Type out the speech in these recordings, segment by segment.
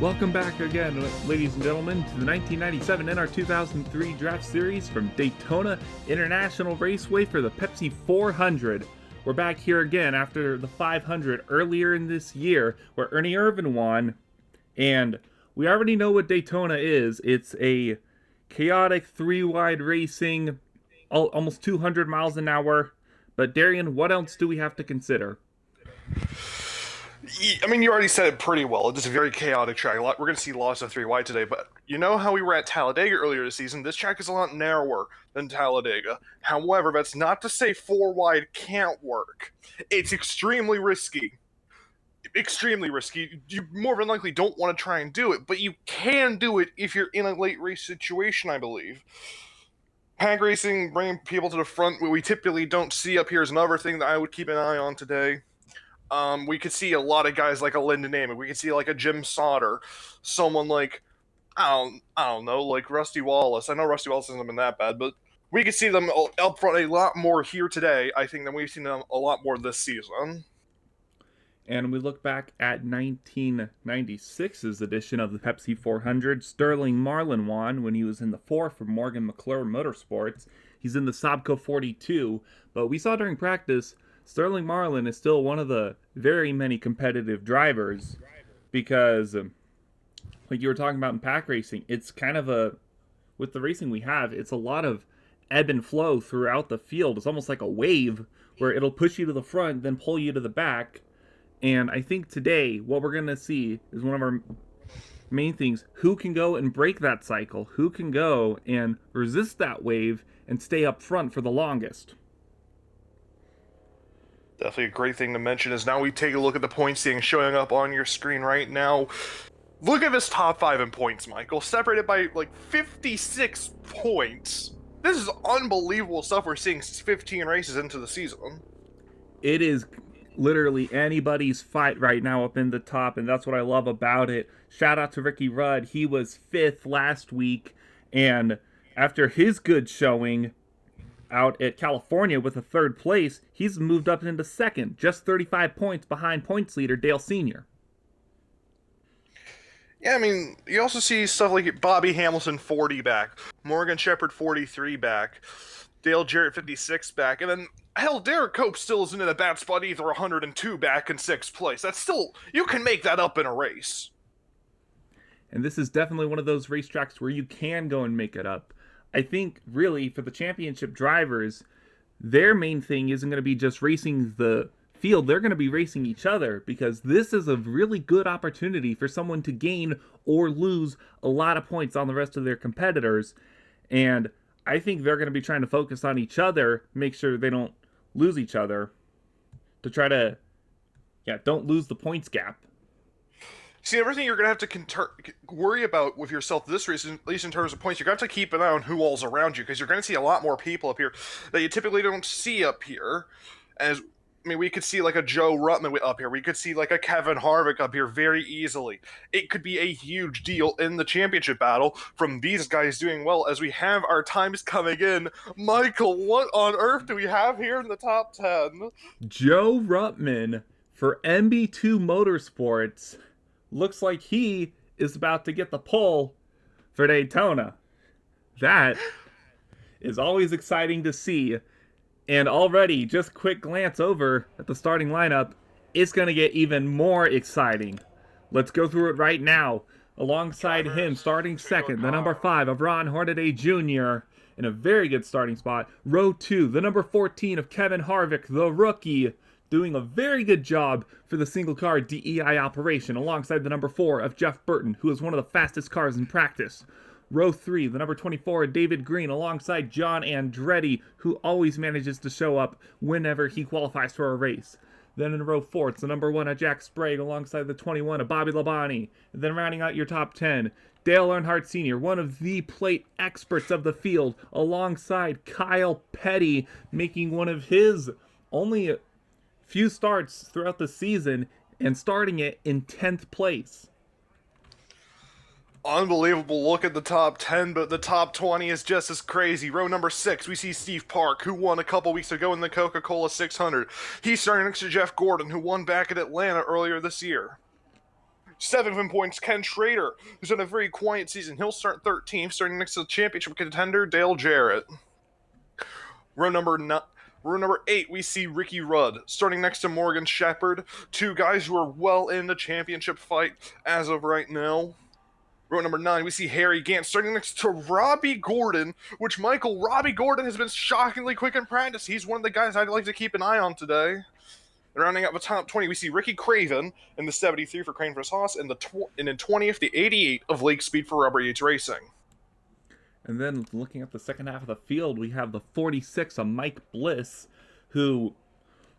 Welcome back again, ladies and gentlemen, to the 1997 NR2003 Draft Series from Daytona International Raceway for the Pepsi 400. We're back here again after the 500 earlier in this year, where Ernie Irvan won, and we already know what Daytona is. It's a chaotic three-wide racing, almost 200 miles an hour. But Darien, what else do we have to consider? I mean, you already said it pretty well. It's a very chaotic track. We're going to see lots of three wide today, but you know how we were at Talladega earlier this season? This track is a lot narrower than Talladega. However, that's not to say four wide can't work. It's extremely risky. Extremely risky. You more than likely don't want to try and do it, but you can do it if you're in a late race situation, I believe. Pack racing, bringing people to the front, what we typically don't see up here is another thing that I would keep an eye on today. We could see a lot of guys like a Lyndon Amick. We could see like a Jim Sauter, someone like I don't know, like Rusty Wallace. I know Rusty Wallace hasn't been that bad, but we could see them up front a lot more here today, I think, than we've seen them a lot more this season. And we look back at 1996's edition of the Pepsi 400. Sterling Marlin won when he was in the 4 for Morgan McClure Motorsports. He's in the Sobco 42, but we saw during practice Sterling Marlin is still one of the very many competitive drivers because, like you were talking about in pack racing, it's kind of with the racing we have, it's a lot of ebb and flow throughout the field. It's almost like a wave where it'll push you to the front, then pull you to the back. And I think today what we're going to see is one of our main things. Who can go and break that cycle? Who can go and resist that wave and stay up front for the longest? Definitely a great thing to mention is now we take a look at the point standings showing up on your screen right now. Look at this top 5 in points, Michael. Separated by like 56 points. This is unbelievable stuff we're seeing 15 races into the season. It is literally anybody's fight right now up in the top, and that's what I love about it. Shout out to Ricky Rudd. He was 5th last week, and after his good showing out at California with a 3rd place, he's moved up into 2nd, just 35 points behind points leader Dale Sr. Yeah, I mean, you also see stuff like Bobby Hamilton 40 back, Morgan Shepherd 43 back, Dale Jarrett 56 back, and then hell, Derek Cope still isn't in a bad spot either, 102 back in 6th place. That's still, you can make that up in a race. And this is definitely one of those racetracks where you can go and make it up. I think, really, for the championship drivers, their main thing isn't going to be just racing the field. They're going to be racing each other, because this is a really good opportunity for someone to gain or lose a lot of points on the rest of their competitors. And I think they're going to be trying to focus on each other, make sure they don't lose each other, to try to, don't lose the points gap. See, everything you're going to have to worry about with yourself this race, at least in terms of points, you're going to have to keep an eye on who all's around you, because you're going to see a lot more people up here that you typically don't see up here. I mean, we could see like a Joe Ruttman up here. We could see like a Kevin Harvick up here very easily. It could be a huge deal in the championship battle from these guys doing well as we have our times coming in. Michael, what on earth do we have here in the top 10? Joe Ruttman for MB2 Motorsports. Looks like he is about to get the pole for Daytona. That is always exciting to see. And already, just quick glance over at the starting lineup, it's going to get even more exciting. Let's go through it right now. Alongside him, starting 2nd, the number 5 of Ron Hornaday Jr. in a very good starting spot. Row 2, the number 14 of Kevin Harvick, the rookie, doing a very good job for the single car DEI operation, alongside the number 4 of Jeff Burton, who is one of the fastest cars in practice. Row 3, the number 24 of David Green, alongside John Andretti, who always manages to show up whenever he qualifies for a race. Then in row 4, it's the number 1 of Jack Sprague, alongside the 21 of Bobby Labonte. And then rounding out your top 10, Dale Earnhardt Sr., one of the plate experts of the field, alongside Kyle Petty, making one of his only few starts throughout the season and starting it in 10th place. Unbelievable look at the top 10, but the top 20 is just as crazy. Row number 6, we see Steve Park, who won a couple weeks ago in the Coca-Cola 600. He's starting next to Jeff Gordon, who won back at Atlanta earlier this year. 7 points, Ken Schrader, who's had a very quiet season. He'll start 13th, starting next to the championship contender, Dale Jarrett. Row number 8, we see Ricky Rudd, starting next to Morgan Shepherd, two guys who are well in the championship fight as of right now. Row number 9, we see Harry Gant starting next to Robbie Gordon, which, Michael, Robbie Gordon has been shockingly quick in practice. He's one of the guys I'd like to keep an eye on today. And rounding out the top 20, we see Ricky Craven in the 73 for Crane vs. Haas, and in 20th, the 88 of Lake Speed for Rubber Yates Racing. And then looking at the second half of the field, we have the 46 of Mike Bliss, who,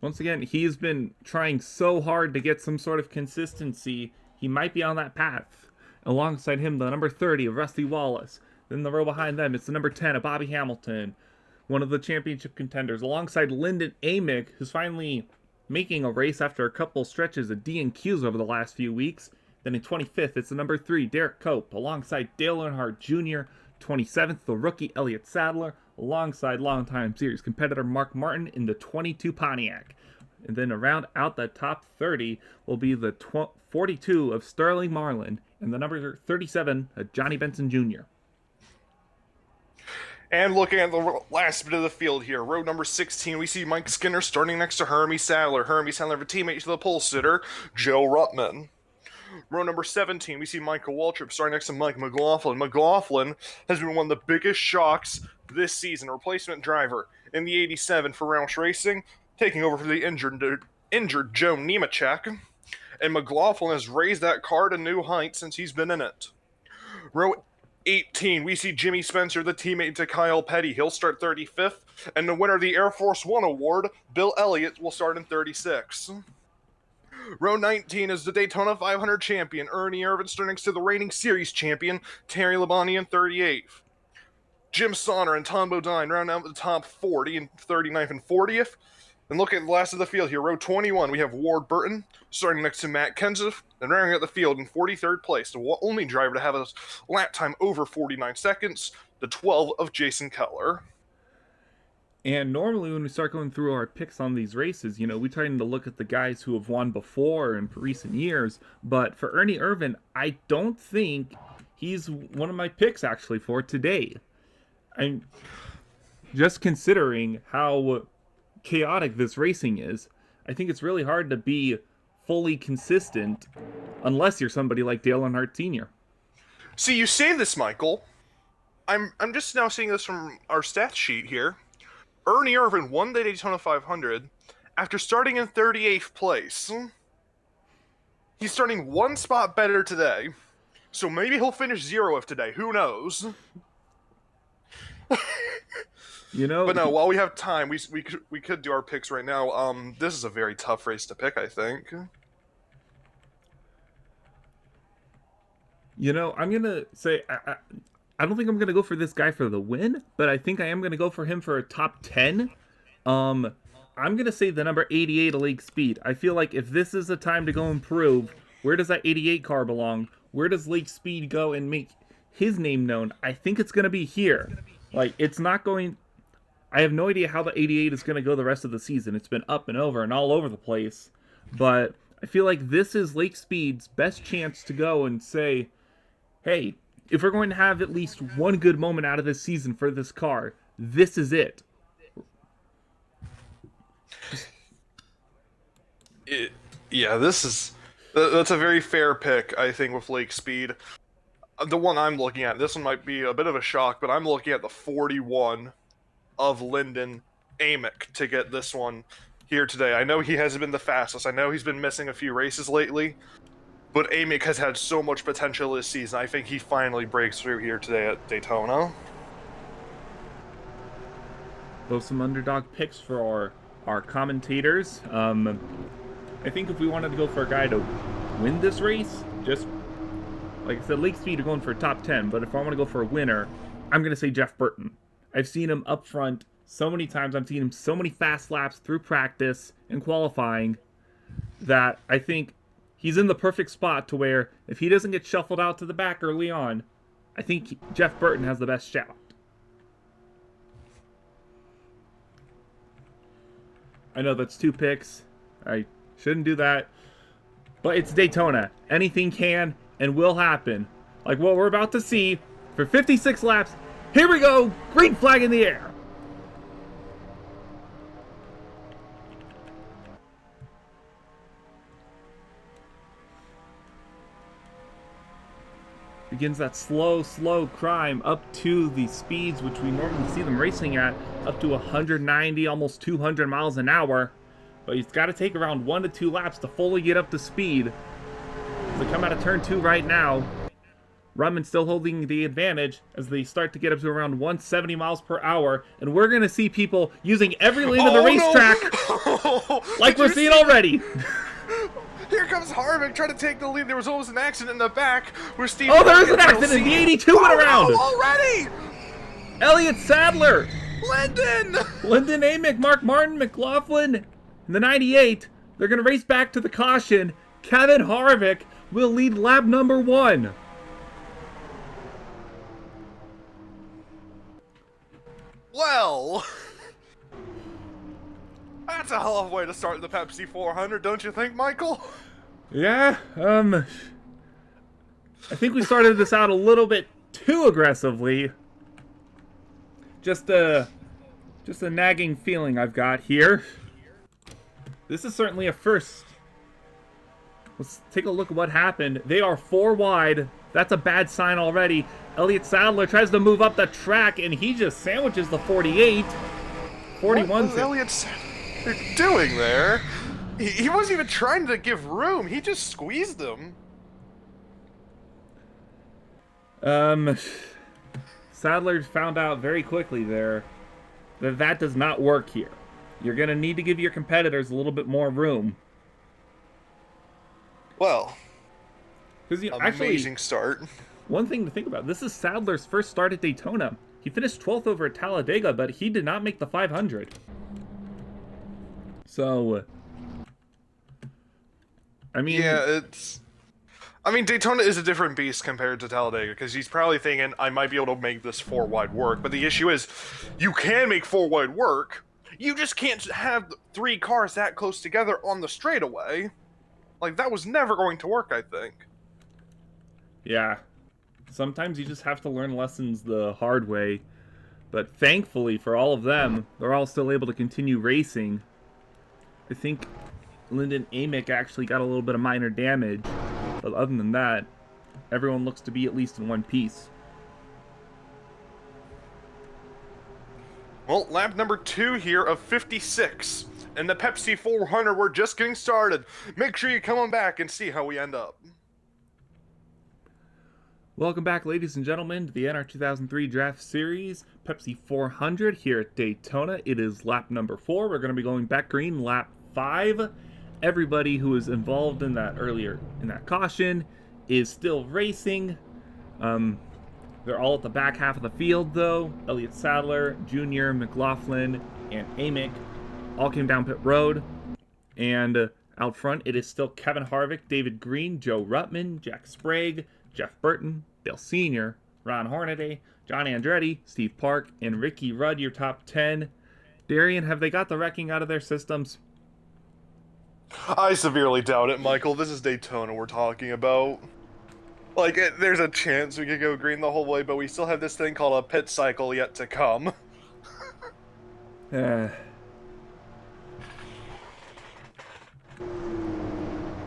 once again, he's been trying so hard to get some sort of consistency. He might be on that path. Alongside him, the number 30 of Rusty Wallace. Then the row behind them, it's the number 10 of Bobby Hamilton, one of the championship contenders. Alongside Lyndon Amick, who's finally making a race after a couple stretches of D&Qs over the last few weeks. Then in 25th, it's the number 3, Derek Cope, alongside Dale Earnhardt Jr., 27th, the rookie Elliott Sadler, alongside longtime series competitor Mark Martin in the 22 Pontiac. And then to round out the top 30 will be the 42 of Sterling Marlin and the number 37 of Johnny Benson Jr. And looking at the last bit of the field here, row number 16, we see Mike Skinner starting next to Hermie Sadler. Hermie Sadler, a teammate to the pole sitter, Joe Ruttman. Row number 17, we see Michael Waltrip starting next to Mike McLaughlin. McLaughlin has been one of the biggest shocks this season, replacement driver in the 87 for Roush Racing, taking over for the injured Joe Nemechek. And McLaughlin has raised that car to new heights since he's been in it. Row 18, we see Jimmy Spencer, the teammate to Kyle Petty. He'll start 35th, and the winner of the Air Force One Award, Bill Elliott, will start in 36. Row 19 is the Daytona 500 champion, Ernie Irvin, starting next to the reigning series champion, Terry Labonte, in 38th. Jim Sonner and Tom Bodine round out the top 40 in 39th and 40th. And look at the last of the field here. Row 21, we have Ward Burton starting next to Matt Kenseth, and rounding out the field in 43rd place, the only driver to have a lap time over 49 seconds, the 12 of Jason Keller. And normally when we start going through our picks on these races, you know, we try to look at the guys who have won before in recent years. But for Ernie Irvin, I don't think he's one of my picks actually for today. I'm just considering how chaotic this racing is. I think it's really hard to be fully consistent unless you're somebody like Dale Earnhardt Sr. See, you say this, Michael. I'm just now seeing this from our stats sheet here. Ernie Irvin won the Daytona 500 after starting in 38th place. He's starting one spot better today, so maybe he'll finish 0th today. Who knows? You know, but no. While we have time, we could do our picks right now. This is a very tough race to pick, I think. You know, I'm gonna say I don't think I'm gonna go for this guy for the win, but I think I am gonna go for him for a top 10. I'm gonna say the number 88 of Lake Speed. I feel like if this is a time to go improve, where does that 88 car belong? Where does Lake Speed go and make his name known? I think it's gonna be here. Like, it's not going. I have no idea how the 88 is going to go the rest of the season. It's been up and over and all over the place. But I feel like this is Lake Speed's best chance to go and say, hey, if we're going to have at least one good moment out of this season for this car, this is it. That's a very fair pick, I think, with Lake Speed. The one I'm looking at, this one might be a bit of a shock, but I'm looking at the 41 of Lyndon Amick to get this one here today. I know he hasn't been the fastest. I know he's been missing a few races lately, but Amick has had so much potential this season. I think he finally breaks through here today at Daytona. Both some underdog picks for our commentators. I think if we wanted to go for a guy to win this race, just like I said, Lake Speed are going for a top 10, but if I want to go for a winner, I'm going to say Jeff Burton. I've seen him up front so many times. I've seen him so many fast laps through practice and qualifying that I think he's in the perfect spot to where if he doesn't get shuffled out to the back early on, I think Jeff Burton has the best shot. I know that's 2 picks. I shouldn't do that. But it's Daytona. Anything can and will happen. Like what we're about to see for 56 laps. Here we go. Green flag in the air. Begins that slow climb up to the speeds which we normally see them racing at, up to 190, almost 200 miles an hour. But he's got to take around 1 to 2 laps to fully get up to speed. As they come out of turn 2 right now, Rutman still holding the advantage as they start to get up to around 170 miles per hour. And we're going to see people using every lane of the racetrack like we're seeing already. Here comes Harvick trying to take the lead. There was almost an accident in the back where Steve... Oh, there is an accident! The 82 went around! Already! Elliott Sadler! Lyndon Amick, Mark Martin, McLaughlin, and the 98. They're going to race back to the caution. Kevin Harvick will lead lap number 1. Well... That's a hell of a way to start the Pepsi 400, don't you think, Michael? Yeah, I think we started this out a little bit too aggressively. Just a nagging feeling I've got here. This is certainly a first. Let's take a look at what happened. They are 4 wide. That's a bad sign already. Elliott Sadler tries to move up the track, and he just sandwiches the 48. 41. What was Elliott Sadler doing there? He wasn't even trying to give room. He just squeezed him. Sadler found out very quickly there that does not work here. You're going to need to give your competitors a little bit more room. Well, amazing actually, start. One thing to think about, this is Sadler's first start at Daytona. He finished 12th over at Talladega, but he did not make the 500. So, I mean... Yeah, Daytona is a different beast compared to Talladega, because he's probably thinking, I might be able to make this 4-wide work, but the issue is, you can make 4-wide work, you just can't have 3 cars that close together on the straightaway. Like, that was never going to work, I think. Yeah. Sometimes you just have to learn lessons the hard way, but thankfully for all of them, they're all still able to continue racing. I think Lyndon Amick actually got a little bit of minor damage, but other than that, everyone looks to be at least in one piece. Well, lap number 2 here of 56. And the Pepsi 400, we're just getting started. Make sure you come on back and see how we end up. Welcome back, ladies and gentlemen, to the NR2003 Draft Series, Pepsi 400 here at Daytona. It is lap number 4. We're going to be going back green lap 5. Everybody who was involved in that caution is still racing. They're all at the back half of the field, though. Elliott Sadler, Jr., McLaughlin, and Amick all came down pit road. And out front, it is still Kevin Harvick, David Green, Joe Rutman, Jack Sprague, Jeff Burton, Dale Sr., Ron Hornaday, John Andretti, Steve Park, and Ricky Rudd, your top 10. Darien, have they got the wrecking out of their systems? I severely doubt it, Michael. This is Daytona we're talking about. Like, there's a chance we could go green the whole way, but we still have this thing called a pit cycle yet to come.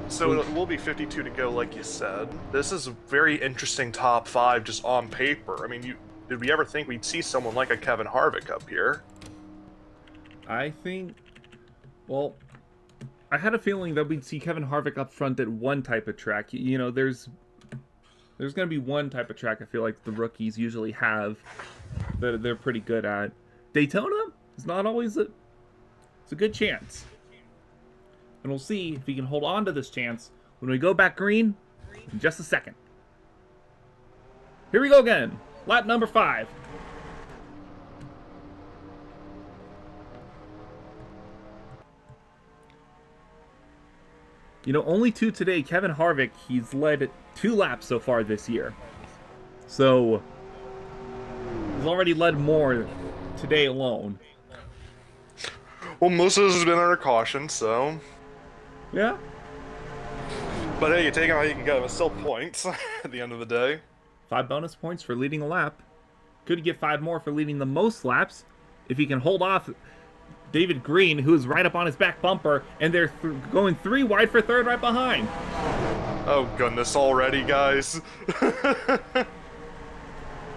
So it will be 52 to go, like you said. This is a very interesting top 5 just on paper. I mean, did we ever think we'd see someone like a Kevin Harvick up here? I think, well, I had a feeling that we'd see Kevin Harvick up front at one type of track. You know, there's going to be one type of track I feel like the rookies usually have that they're pretty good at. Daytona is not always it's a good chance. And we'll see if we can hold on to this chance when we go back green in just a second. Here we go again. Lap number 5. You know, only 2 today. Kevin Harvick, he's led 2 laps so far this year. So, he's already led more today alone. Well, most of this has been under caution, so... Yeah. But hey, you take him how you can get him. It's still points at the end of the day. 5 bonus points for leading a lap. Could get 5 more for leading the most laps if he can hold off David Green, who is right up on his back bumper, and they're going 3 wide for third right behind. Oh goodness, already, guys.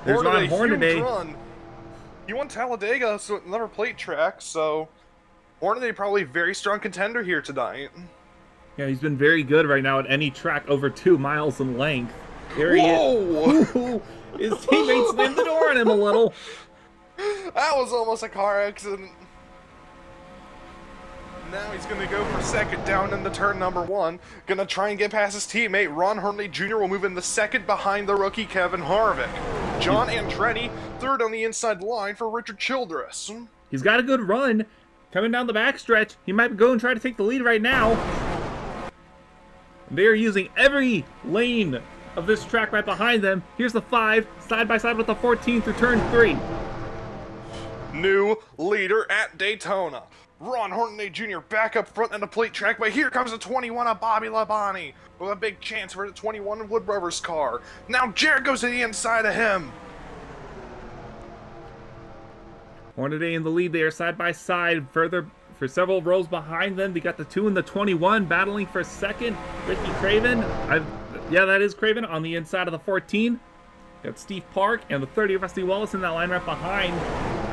There's Ron Hornaday. Run. He won Talladega, so another plate track, so Hornaday probably a very strong contender here tonight. Yeah, he's been very good right now at any track over 2 miles in length. There he Whoa! is. His teammate slammed the door on him a little. That was almost a car accident. Now he's going to go for second down in the turn number 1. Going to try and get past his teammate. Ron Hornaday Jr. will move in the second behind the rookie Kevin Harvick. John Andretti third on the inside line for Richard Childress. He's got a good run. Coming down the backstretch. He might go and try to take the lead right now. They are using every lane of this track right behind them. Here's the 5, side by side with the 14 through turn 3. New leader at Daytona. Ron Hornaday Jr. back up front on the plate track, but here comes the 21 of Bobby Labonte with a big chance for the 21 Wood Brothers car. Now Jared goes to the inside of him. Hornaday in the lead there, side by side. Further, for several rows behind them, we got the 2 and the 21 battling for second. Ricky Craven, yeah, that is Craven on the inside of the 14. Got Steve Park and the 30 of Rusty Wallace in that line right behind.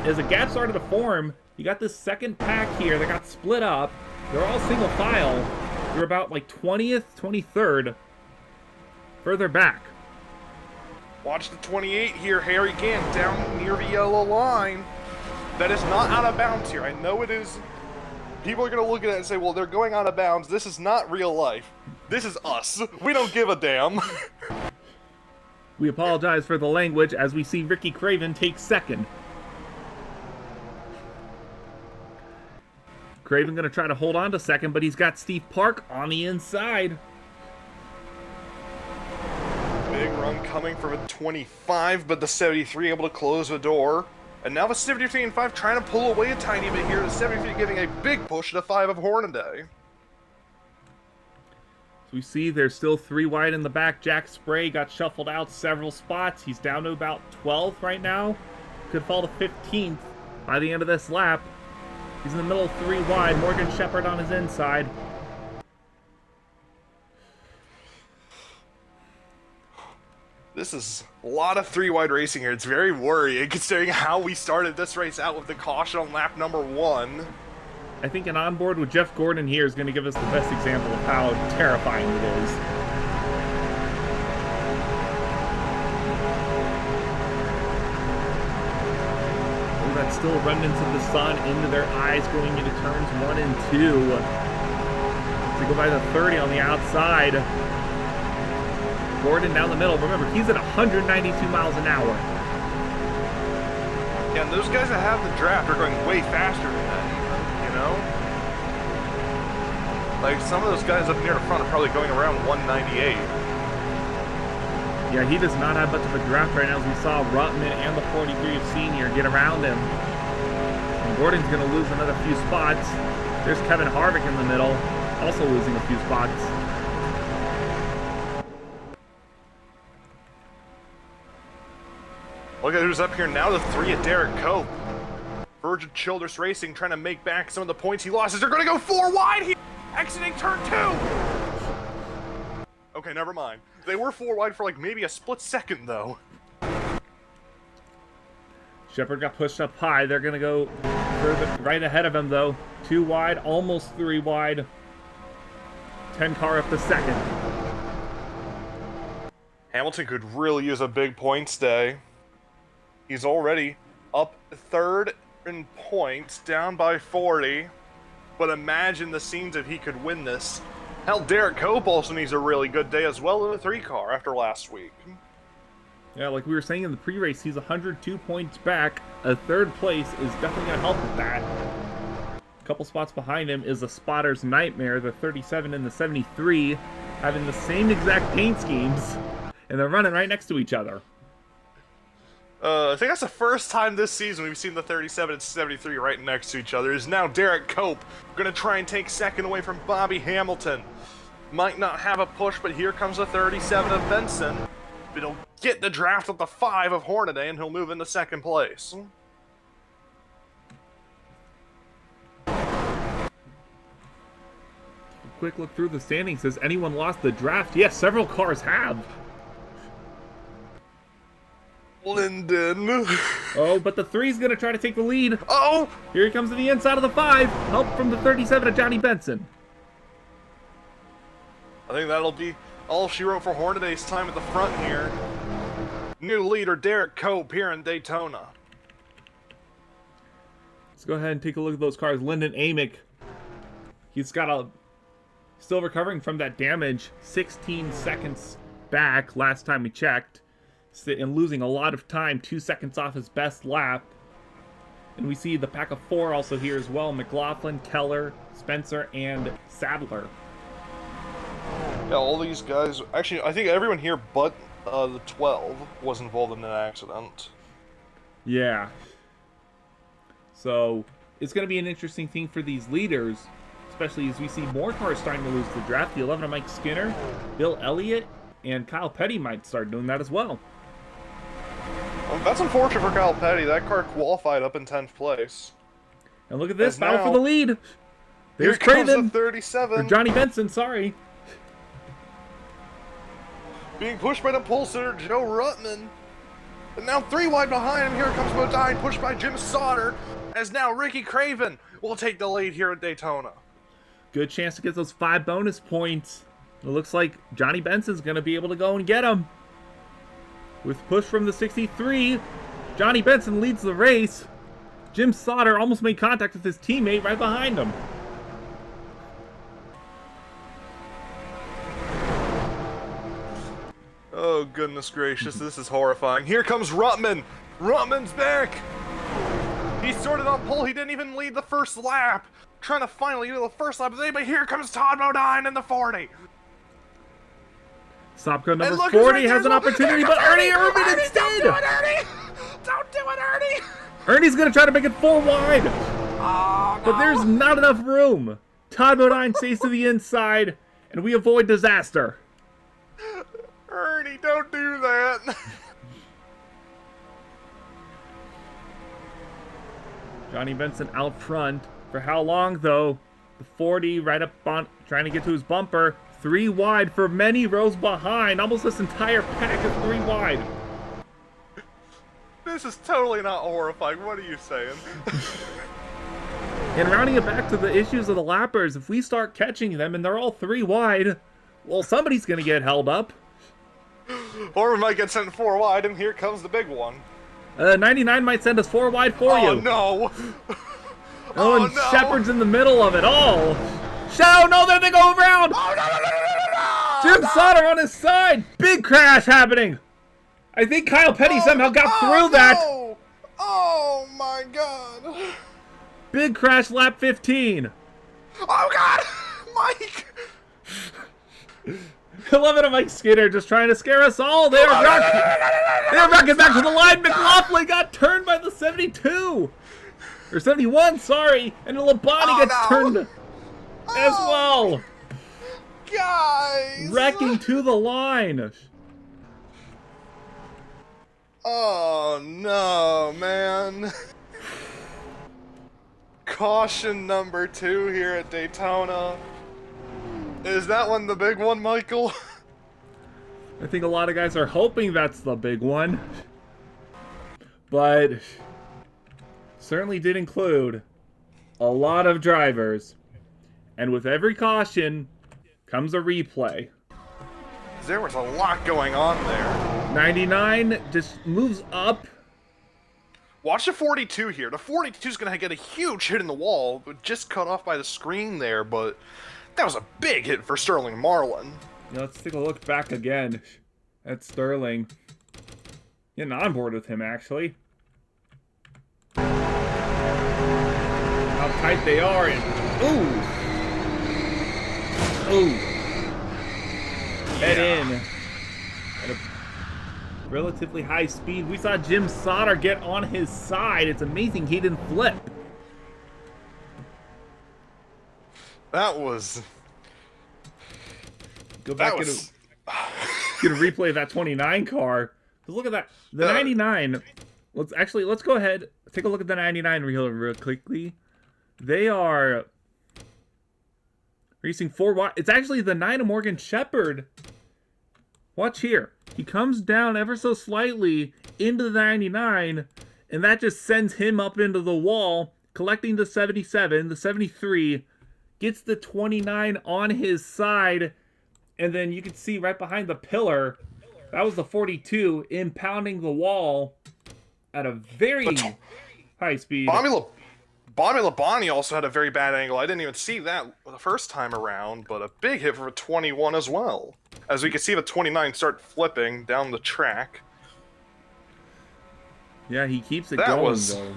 As a gap started to form, you got this second pack here that got split up. They're all single file. They're about like 20th, 23rd. Further back. Watch the 28 here, Harry Gant, down near the yellow line. That is not out of bounds here. I know it is. People are going to look at it and say, well, they're going out of bounds. This is not real life. This is us. We don't give a damn. We apologize for the language as we see Ricky Craven take second. Craven going to try to hold on to second, but he's got Steve Park on the inside. Big run coming from a 25, but the 73 able to close the door. And now the 73 and 5 trying to pull away a tiny bit here. The 73 giving a big push to the 5 of Hornaday. So we see there's still 3 wide in the back. Jack Spray got shuffled out several spots. He's down to about 12th right now. Could fall to 15th by the end of this lap. He's in the middle of 3 wide. Morgan Shepherd on his inside. This is a lot of 3 wide racing here. It's very worrying considering how we started this race out with the caution on lap number 1. I think an onboard with Jeff Gordon here is going to give us the best example of how terrifying it is. Oh, that's still remnants of the sun into their eyes going into turns 1 and 2. To go by the 30 on the outside. Gordon down the middle. Remember, he's at 192 miles an hour. Yeah, and those guys that have the draft are going way faster than that, you know? Like, some of those guys up near the front are probably going around 198. Yeah, he does not have much of a draft right now, as we saw Rutman and the 43 of Senior get around him. And Gordon's going to lose another few spots. There's Kevin Harvick in the middle, also losing a few spots. Look at who's up here now, the 3 of Derek Cope. Virgin Childress Racing trying to make back some of the points he lost as they're going to go 4 wide here, exiting turn 2. Okay, never mind. They were 4 wide for like maybe a split second though. Shepard got pushed up high. They're going to go further, right ahead of him though. 2 wide, almost 3 wide. 10 car up to second. Hamilton could really use a big points day. He's already up 3rd in points, down by 40. But imagine the scenes if he could win this. Hell, Derek Cope also needs a really good day as well in the 3 car after last week. Yeah, like we were saying in the pre-race, he's 102 points back. A 3rd place is definitely going to help with that. A couple spots behind him is a spotter's nightmare, the 37 and the 73, having the same exact paint schemes, and they're running right next to each other. I think that's the first time this season we've seen the 37 and 73 right next to each other. Is now Derek Cope going to try and take second away from Bobby Hamilton. might not have a push, but here comes the 37 of Benson. But he'll get the draft with the 5 of Hornaday, and he'll move into second place. Quick look through the standings. Has anyone lost the draft? Yes, several cars have. Linden. Oh, but the 3's going to try to take the lead. Oh! Here he comes to the inside of the 5. Help from the 37 of Johnny Benson. I think that'll be all she wrote for Hornaday's time at the front here. New leader Derek Cope here in Daytona. Let's go ahead and take a look at those cars. Lyndon Amick. He's got still recovering from that damage. 16 seconds back last time we checked. And losing a lot of time. 2 seconds off his best lap. And we see the pack of 4 also here as well. McLaughlin, Keller, Spencer, and Sadler. Yeah, all these guys... Actually, I think everyone here but the 12 was involved in an accident. Yeah. So, it's going to be an interesting thing for these leaders, especially as we see more cars starting to lose the draft. The 11 of Mike Skinner, Bill Elliott, and Kyle Petty might start doing that as well. Well, that's unfortunate for Kyle Petty. That car qualified up in 10th place. And look at this, As battle now, for the lead. There's here comes Craven. the 37. Or Johnny Benson, sorry. Being pushed by the pole sitter, Joe Ruttman. And now 3 wide behind him. Here comes Bodine, pushed by Jim Sauter. As now Ricky Craven will take the lead here at Daytona. Good chance to get those 5 bonus points. It looks like Johnny Benson's going to be able to go and get them. With push from the 63, Johnny Benson leads the race. Jim Sauter almost made contact with his teammate right behind him. Oh, goodness gracious, this is horrifying. Here comes Ruttman. Ruttman's back. He started on pole. He didn't even lead the first lap. Trying to finally do the first lap of the day, but here comes Todd Bodine in the 40. Stop car number 40 has an opportunity, but Ernie Irvin instead! Don't do it, Ernie! Don't do it, Ernie! Ernie's going to try to make it 4 wide. Oh, no. But there's not enough room. Todd Bodine stays to the inside, and we avoid disaster. Ernie, don't do that. Johnny Benson out front. For how long, though? The 40 right up on, trying to get to his bumper. 3 wide for many rows behind. Almost this entire pack of 3 wide. This is totally not horrifying. What are you saying? And rounding it back to the issues of the lappers, if we start catching them and they're all 3 wide, well, somebody's going to get held up. Or we might get sent 4 wide, and here comes the big one. 99 might send us 4 wide for you. Oh, no. Oh, and no. Shepard's in the middle of it all. Shadow, no, there they go around. Oh, no. Jim Sauter on his side. Big crash happening. I think Kyle Petty somehow got through that. Oh, my God. Big crash lap 15. Oh, God. Mike. 11 of Mike Skinner just trying to scare us all. They're rocking back to the line. McLaughlin got turned by the 72. Or 71, sorry. And Labonte gets turned as well. Guys. Wrecking to the line. Oh, no, man. Caution number 2 here at Daytona. Is that one the big one, Michael? I think a lot of guys are hoping that's the big one. But certainly did include a lot of drivers. And with every caution comes a replay. There was a lot going on there. 99 just moves up. Watch the 42 here. The 42 is going to get a huge hit in the wall, just cut off by the screen there, but that was a big hit for Sterling Marlin. Now let's take a look back again at Sterling. Getting on board with him, actually. How tight they are, and ooh, head in at a relatively high speed. We saw Jim Sauter get on his side. It's amazing he didn't flip. That was go back and get a replay of that 29 car. Look at that. The 99. Let's go ahead. Take a look at the 99 real quickly. They are racing 4 wide. It's actually the 9 of Morgan Shepherd. Watch here. He comes down ever so slightly into the 99, and that just sends him up into the wall, collecting the 77, the 73, gets the 29 on his side, and then you can see right behind the pillar, that was the 42, impounding the wall at a very high speed. Bobby Labonte also had a very bad angle. I didn't even see that the first time around, but a big hit for a 21 as well. As we can see the 29 start flipping down the track. Yeah, he keeps it going, though.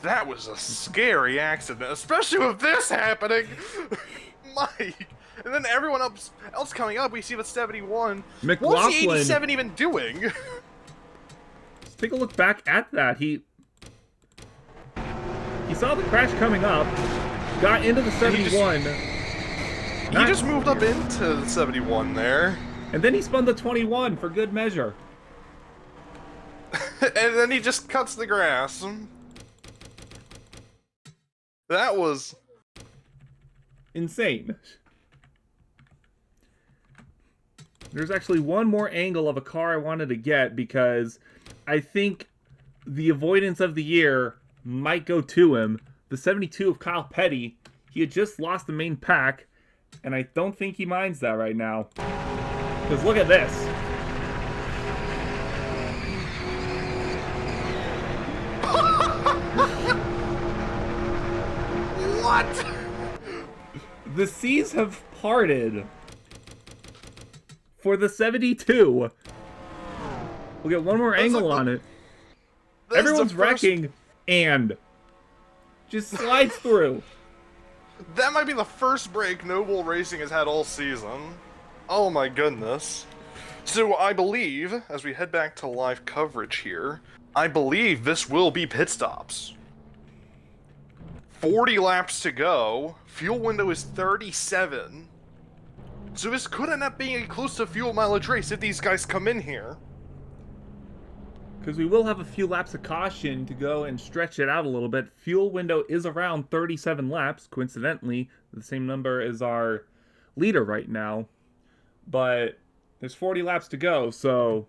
That was a scary accident, especially with this happening. Mike. And then everyone else coming up, we see the 71. McLaughlin. What's the 87 even doing? Let's take a look back at that. He saw the crash coming up, got into the 71. He just moved up into the 71 there. And then he spun the 21 for good measure. And then he just cuts the grass. That was insane. There's actually one more angle of a car I wanted to get because I think the avoidance of the year might go to him. The 72 of Kyle Petty. He had just lost the main pack, and I don't think he minds that right now. Because look at this. What? The seas have parted for the 72. We'll get one more angle on it. Everyone's wrecking and just slides through. That might be the first break Noble Racing has had all season. Oh my goodness. So I believe, as we head back to live coverage here, I believe this will be pit stops. 40 laps to go. Fuel window is 37. So this could end up being a close to fuel mileage race if these guys come in here. Because we will have a few laps of caution to go and stretch it out a little bit. Fuel window is around 37 laps, coincidentally. The same number as our leader right now. But there's 40 laps to go, so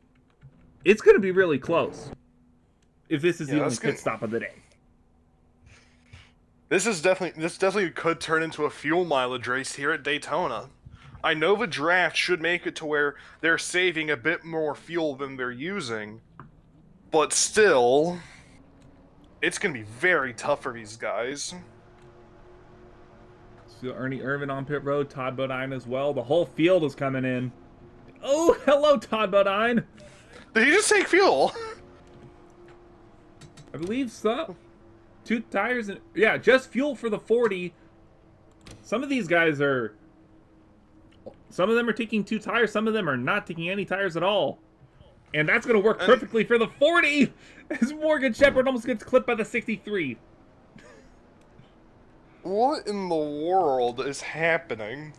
it's going to be really close. If this is the only pit stop of the day. This definitely could turn into a fuel mileage race here at Daytona. I know the draft should make it to where they're saving a bit more fuel than they're using, but still, it's going to be very tough for these guys. So Ernie Irvin on pit road, Todd Bodine as well. The whole field is coming in. Oh, hello, Todd Bodine. Did he just take fuel? I believe so. 2 tires and yeah, just fuel for the 40. Some of these guys are. Some of them are taking 2 tires. Some of them are not taking any tires at all. And that's going to work perfectly for the 40 as Morgan Shepherd almost gets clipped by the 63. What in the world is happening?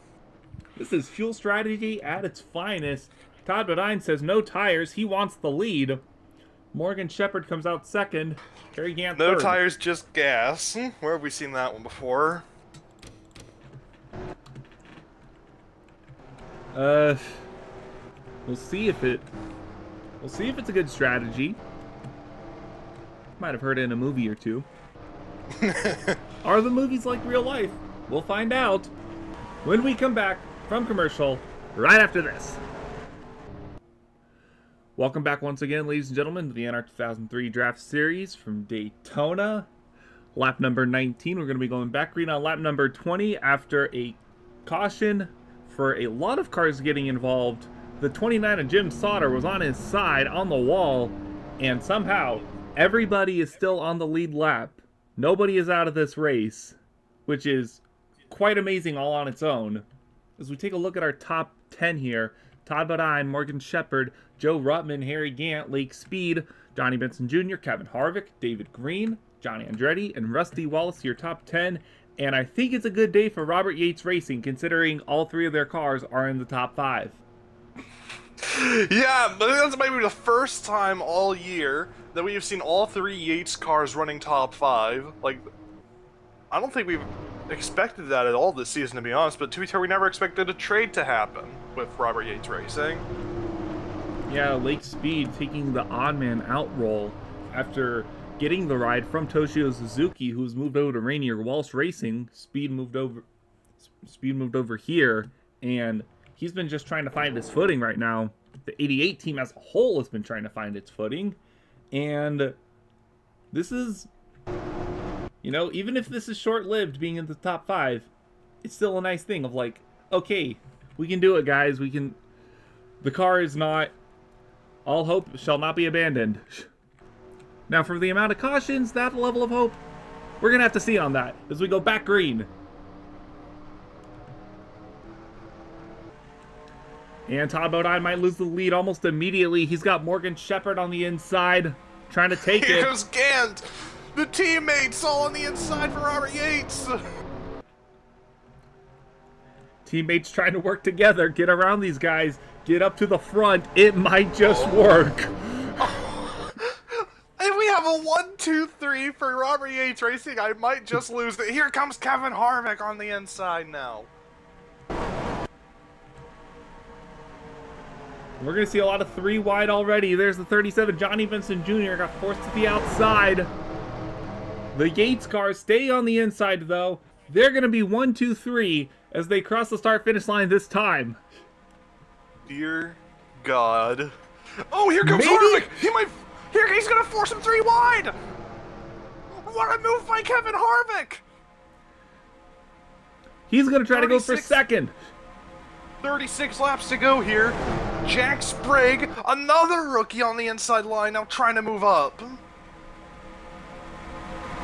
This is fuel strategy at its finest. Todd Bodine says no tires. He wants the lead. Morgan Shepherd comes out second. Harry Gant no third. Tires, just gas. Where have we seen that one before? We'll see if it's a good strategy. Might have heard it in a movie or two. Are the movies like real life? We'll find out when we come back from commercial right after this. Welcome back once again, ladies and gentlemen, to the NR2003 Draft Series from Daytona. Lap number 19. We're going to be going back green on lap number 20 after a caution for a lot of cars getting involved. The 29 of Jim Sauter was on his side on the wall, and somehow everybody is still on the lead lap. Nobody is out of this race, which is quite amazing all on its own. As we take a look at our top 10 here, Todd Bodine, Morgan Shepherd, Joe Ruttman, Harry Gant, Lake Speed, Johnny Benson Jr., Kevin Harvick, David Green, John Andretti, and Rusty Wallace, your top 10. And I think it's a good day for Robert Yates Racing, considering all 3 of their cars are in the top 5. Yeah, but that's maybe the first time all year that we have seen all 3 Yates cars running top 5. Like, I don't think we've expected that at all this season, to be honest, but to be fair, we never expected a trade to happen with Robert Yates Racing. Yeah, Lake Speed taking the odd man out role after getting the ride from Toshio Suzuki, who's moved over to Rainier Walsh Racing. Speed moved over here, and he's been just trying to find his footing right now. The 88 team as a whole has been trying to find its footing, and this is, you know, even if this is short-lived being in the top 5, it's still a nice thing of like, okay, we can do it, guys. We can. The car is not. All hope shall not be abandoned. Now, for the amount of cautions, that level of hope, we're going to have to see on that as we go back green. And Todd Bodine might lose the lead almost immediately. He's got Morgan Shepherd on the inside, trying to take it. Here goes Gant! The teammates all on the inside for Robert Yates! Teammates trying to work together, get around these guys, get up to the front. It might just work. If we have a 1-2-3 for Robert Yates Racing, I might just lose it. Here comes Kevin Harvick on the inside now. We're going to see a lot of 3 wide already. There's the 37. Johnny Vincent Jr. got forced to the outside. The Yates cars stay on the inside, though. They're going to be 1-2-3 as they cross the start-finish line this time. Dear God. Oh, here comes Maybe? Harvick! Here, he's gonna force him 3 wide! What a move by Kevin Harvick! He's going to try to go for second. 36 laps to go here. Jack Sprague, another rookie on the inside line, now trying to move up.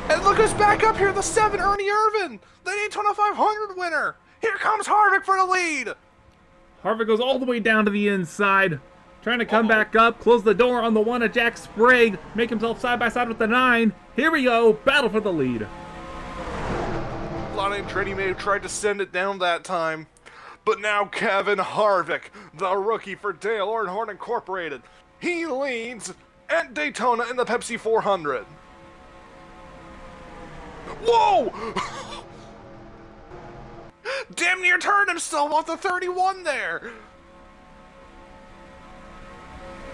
And look who's back up here, the 7, Ernie Irvan, the Daytona 500 winner. Here comes Harvick for the lead. Harvick goes all the way down to the inside, trying to come back up, close the door on the 1 of Jack Sprague, make himself side by side with the 9. Here we go, battle for the lead. Lonnie Andretti may have tried to send it down that time, but now Kevin Harvick, the rookie for Dale Earnhardt Incorporated, he leads at Daytona in the Pepsi 400. Whoa! Damn near turned himself off the 31 there.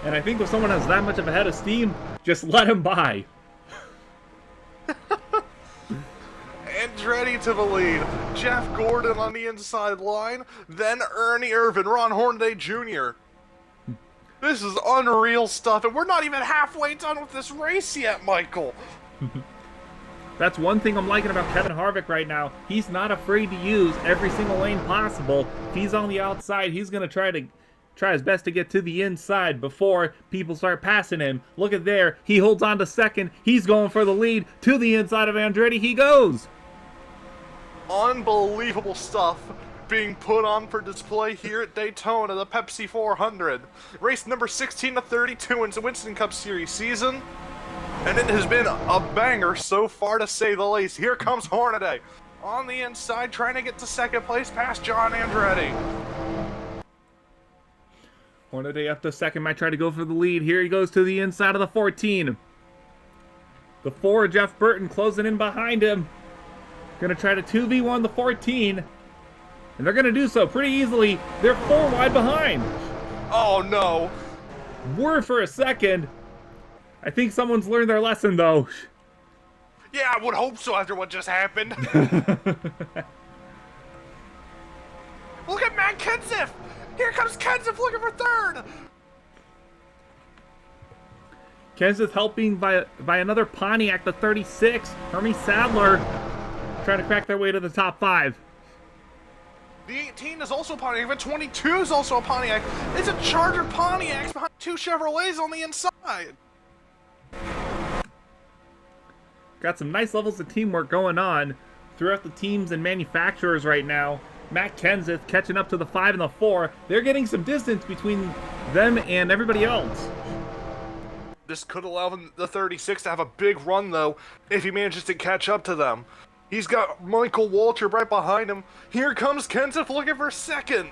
And I think if someone has that much of a head of steam, just let him by. Andretti to the lead. Jeff Gordon on the inside line. Then Ernie Irvan, Ron Hornaday Jr. This is unreal stuff, and we're not even halfway done with this race yet, Michael. That's one thing I'm liking about Kevin Harvick right now. He's not afraid to use every single lane possible. If he's on the outside, he's going to try his best to get to the inside before people start passing him. Look at there. He holds on to second. He's going for the lead. To the inside of Andretti he goes. Unbelievable stuff being put on for display here at Daytona, the Pepsi 400. Race number 16 to 32 in the Winston Cup Series season. And it has been a banger so far, to say the least. Here comes Hornaday on the inside, trying to get to second place past John Andretti. Hornaday up to second, might try to go for the lead. Here he goes to the inside of the 14. The 4, Jeff Burton, closing in behind him. Gonna try to 2v1 the 14. And they're gonna do so pretty easily. They're 4 wide behind. Oh no. Were for a second. I think someone's learned their lesson, though. Yeah, I would hope so after what just happened. Look at Matt Kenseth! Here comes Kenseth looking for third! Kenseth helping by another Pontiac, the 36. Hermie Sadler trying to crack their way to the top 5. The 18 is also a Pontiac, the 22 is also a Pontiac. It's a Charger Pontiacs behind 2 Chevrolets on the inside. Got some nice levels of teamwork going on throughout the teams and manufacturers right now. Matt Kenseth catching up to the 5 and the 4. They're getting some distance between them and everybody else. This could allow the 36 to have a big run, though, if he manages to catch up to them. He's got Michael Waltrip right behind him. Here comes Kenseth looking for second.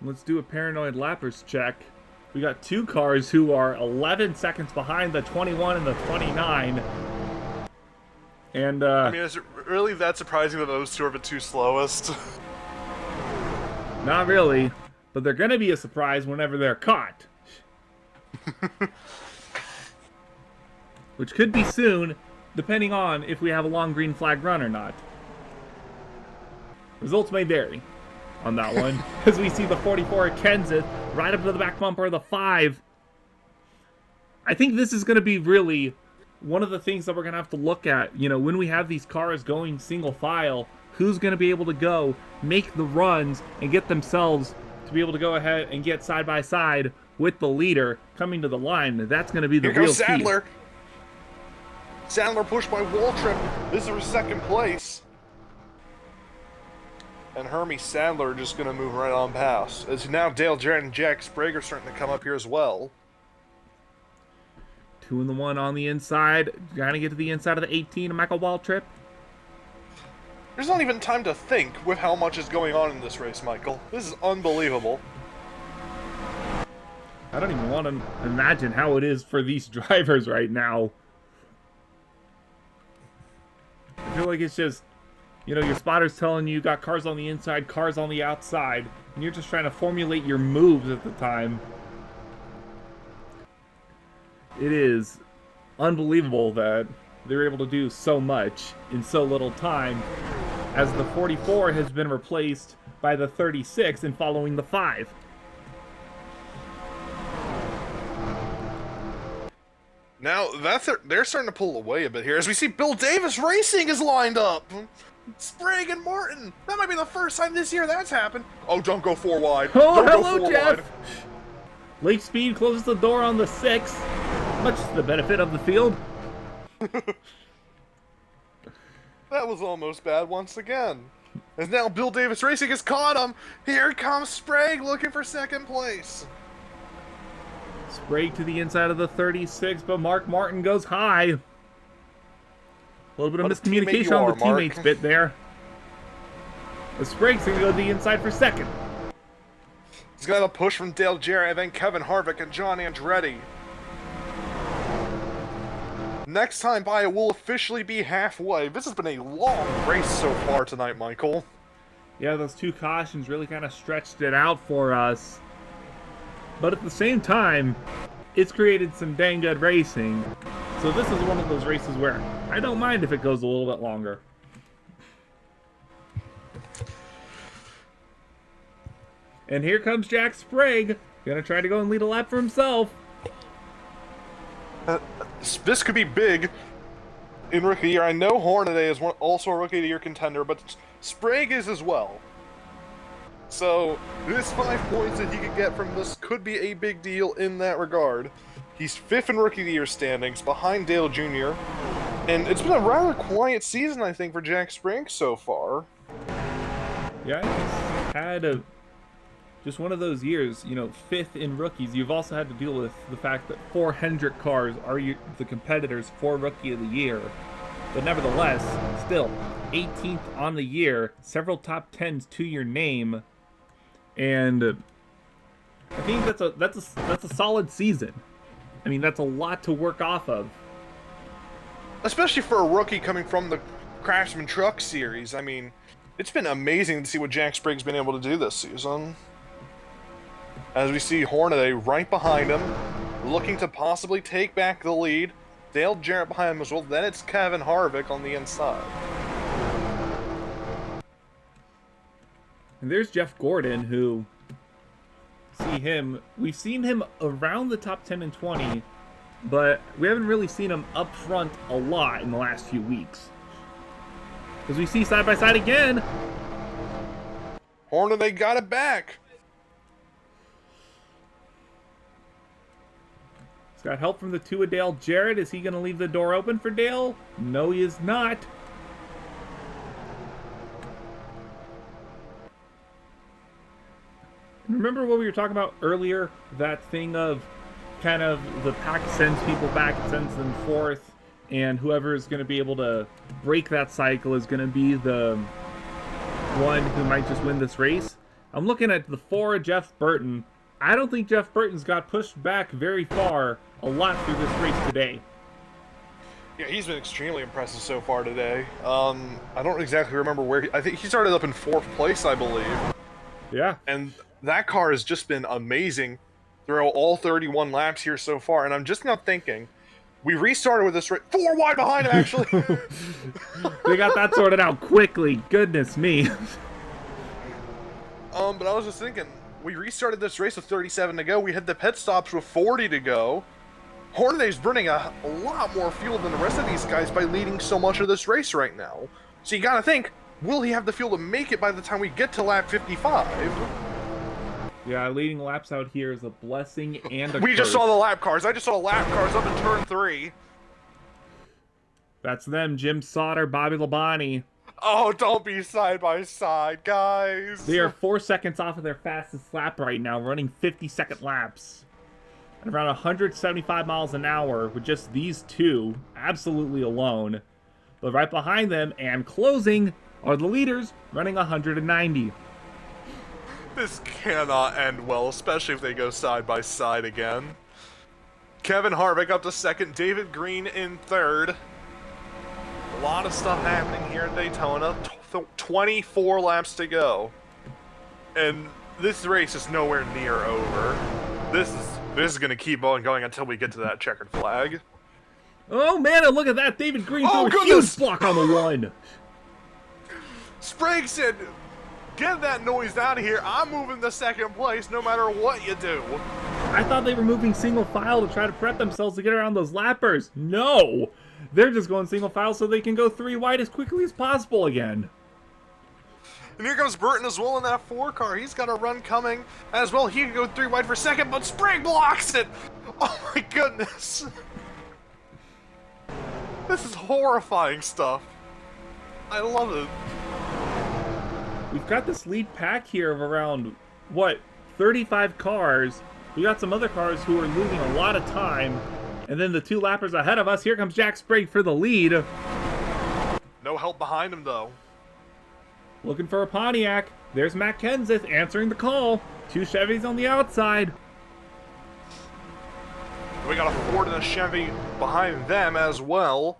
Let's do a paranoid lappers check. We got two cars who are 11 seconds behind the 21 and the 29. And, I mean, is it really that surprising that those two are the two slowest? Not really, but they're gonna be a surprise whenever they're caught. Which could be soon, depending on if we have a long green flag run or not. Results may vary on that one, as we see the 44 Kenseth right up to the back bumper of the 5. I think this is going to be really one of the things that we're going to have to look at, you know, when we have these cars going single file, who's going to be able to go make the runs and get themselves to be able to go ahead and get side by side with the leader coming to the line. That's going to be the Here real goes Sadler. key. Sadler pushed by Waltrip. This is for second place. And Hermie Sadler are just going to move right on past. As now Dale Jarrett and Jack Sprague are starting to come up here as well. 2 and the 1 on the inside. Trying to get to the inside of the 18 of Michael Waltrip. There's not even time to think with how much is going on in this race, Michael. This is unbelievable. I don't even want to imagine how it is for these drivers right now. I feel like it's just, you know, your spotter's telling you got cars on the inside, cars on the outside, and you're just trying to formulate your moves at the time. It is unbelievable that they're able to do so much in so little time, as the 44 has been replaced by the 36 and following the 5. Now, they're starting to pull away a bit here, as we see Bill Davis Racing is lined up. Sprague and Martin. That might be the first time this year that's happened. Oh, don't go 4 wide. Oh, don't hello, go 4 Jeff. wide. Lake Speed closes the door on the 6, much to the benefit of the field. That was almost bad once again. As now Bill Davis Racing has caught him. Here comes Sprague looking for second place. Sprague to the inside of the 36, but Mark Martin goes high. A little bit of What a teammate miscommunication you on are, the teammates Mark. bit there. The Sprague's going to go to the inside for second. He's got a push from Dale Jarrett and then Kevin Harvick and John Andretti. Next time by, it will officially be halfway. This has been a long race so far tonight, Michael. Yeah, those 2 cautions really kind of stretched it out for us. But at the same time, it's created some dang good racing. So this is one of those races where I don't mind if it goes a little bit longer. And here comes Jack Sprague. Gonna try to go and lead a lap for himself. This could be big in Rookie of the Year. I know Hornaday is also a Rookie of the Year contender, but Sprague is as well. So, this 5 points that he could get from this could be a big deal in that regard. He's 5th in Rookie of the Year standings, behind Dale Jr., and it's been a rather quiet season, I think, for Jack Sprague so far. Yeah, he's had just one of those years, you know, 5th in rookies. You've also had to deal with the fact that 4 Hendrick cars are the competitors for Rookie of the Year. But nevertheless, still, 18th on the year, several top 10s to your name, and I think that's a solid season. I mean, that's a lot to work off of. Especially for a rookie coming from the Craftsman Truck Series. I mean, it's been amazing to see what Jack Sprague's been able to do this season. As we see Hornaday right behind him, looking to possibly take back the lead. Dale Jarrett behind him as well. Then it's Kevin Harvick on the inside. And there's Jeff Gordon, who, we've seen him around the top 10 and 20, but we haven't really seen him up front a lot in the last few weeks. As we see side by side again. Hornaday got it back. He's got help from the 2 of Dale Jarrett. Is he going to leave the door open for Dale? No, he is not. remember what we were talking about earlier? That thing of kind of the pack sends people back, it sends them forth, and whoever is going to be able to break that cycle is going to be the one who might just win this race. I'm looking at the 4 Jeff Burton. I don't think Jeff Burton's got pushed back very far a lot through this race today. Yeah, he's been extremely impressive so far today. I don't exactly remember where I think he started up in 4th place, I believe. Yeah. And that car has just been amazing throughout all 31 laps here so far. And I'm just now thinking, we restarted with this 4 wide behind him, actually. They got that sorted out quickly. Goodness me. But I was just thinking, we restarted this race with 37 to go. We had the pit stops with 40 to go. Hornaday's burning a lot more fuel than the rest of these guys by leading so much of this race right now. So you gotta think, will he have the fuel to make it by the time we get to lap 55? Yeah, leading laps out here is a blessing and a We curse. just saw the lap cars. I just saw lap cars up in turn 3. That's them, Jim Sauter, Bobby Labonte. Oh, don't be side by side, guys. They are 4 seconds off of their fastest lap right now, running 50-second laps. At around 175 miles an hour with just these two absolutely alone. But right behind them and closing are the leaders running 190. This cannot end well, especially if they go side by side again. Kevin Harvick up to 2nd, David Green in 3rd. A lot of stuff happening here in Daytona. 24 laps to go. And this race is nowhere near over. This is going to keep on going until we get to that checkered flag. Oh man, and look at that. David Green Oh, threw a goodness! huge block on the one. Sprague said, get that noise out of here. I'm moving to 2nd place no matter what you do. I thought they were moving single file to try to prep themselves to get around those lappers. No! They're just going single file so they can go 3 wide as quickly as possible again. And here comes Burton as well in that 4 car. He's got a run coming as well. He can go 3 wide for 2nd, but Sprague blocks it. Oh my goodness. This is horrifying stuff. I love it. We've got this lead pack here of around, what, 35 cars. We got some other cars who are losing a lot of time. And then the 2 lappers ahead of us. Here comes Jack Sprague for the lead. No help behind him, though. Looking for a Pontiac. There's Matt Kenseth answering the call. 2 Chevys on the outside. We got a Ford and a Chevy behind them as well.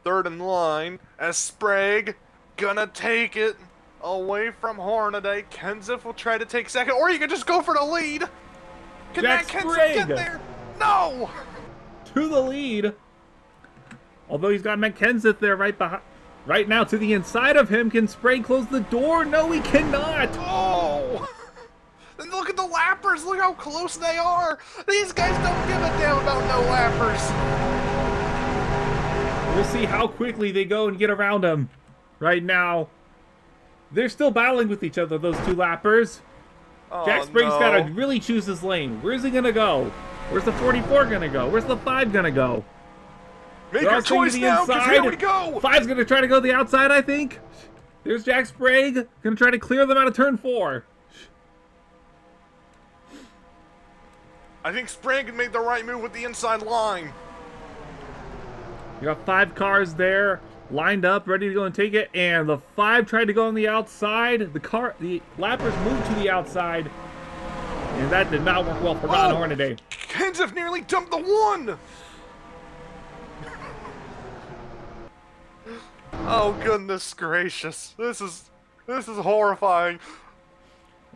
3rd in line as Sprague gonna take it away from Hornaday. Kenseth will try to take 2nd, or you can just go for the lead. Can Jack Matt Kenseth Sprague get there? No! To the lead. Although he's got Matt Kenseth there right behind. Right now, to the inside of him, can Sprague close the door? No, he cannot. Oh! And look at the lappers. Look how close they are. These guys don't give a damn about no lappers. We'll see how quickly they go and get around him. Right now, they're still battling with each other, those 2 lappers. Oh, Jack Sprague's no. got to really choose his lane. Where's he going to go? Where's the 44 going to go? Where's the 5 going to go? Make They're all your staying to choice the now, because here we go. 5's going to try to go the outside, I think. There's Jack Sprague. Going to try to clear them out of turn 4. I think Sprague made the right move with the inside line. You got 5 cars there, lined up, ready to go and take it, and the 5 tried to go on the outside. The lappers moved to the outside, and that did not work well for Ron Hornaday. Kenseth nearly dumped the 1. Oh goodness gracious! This is horrifying.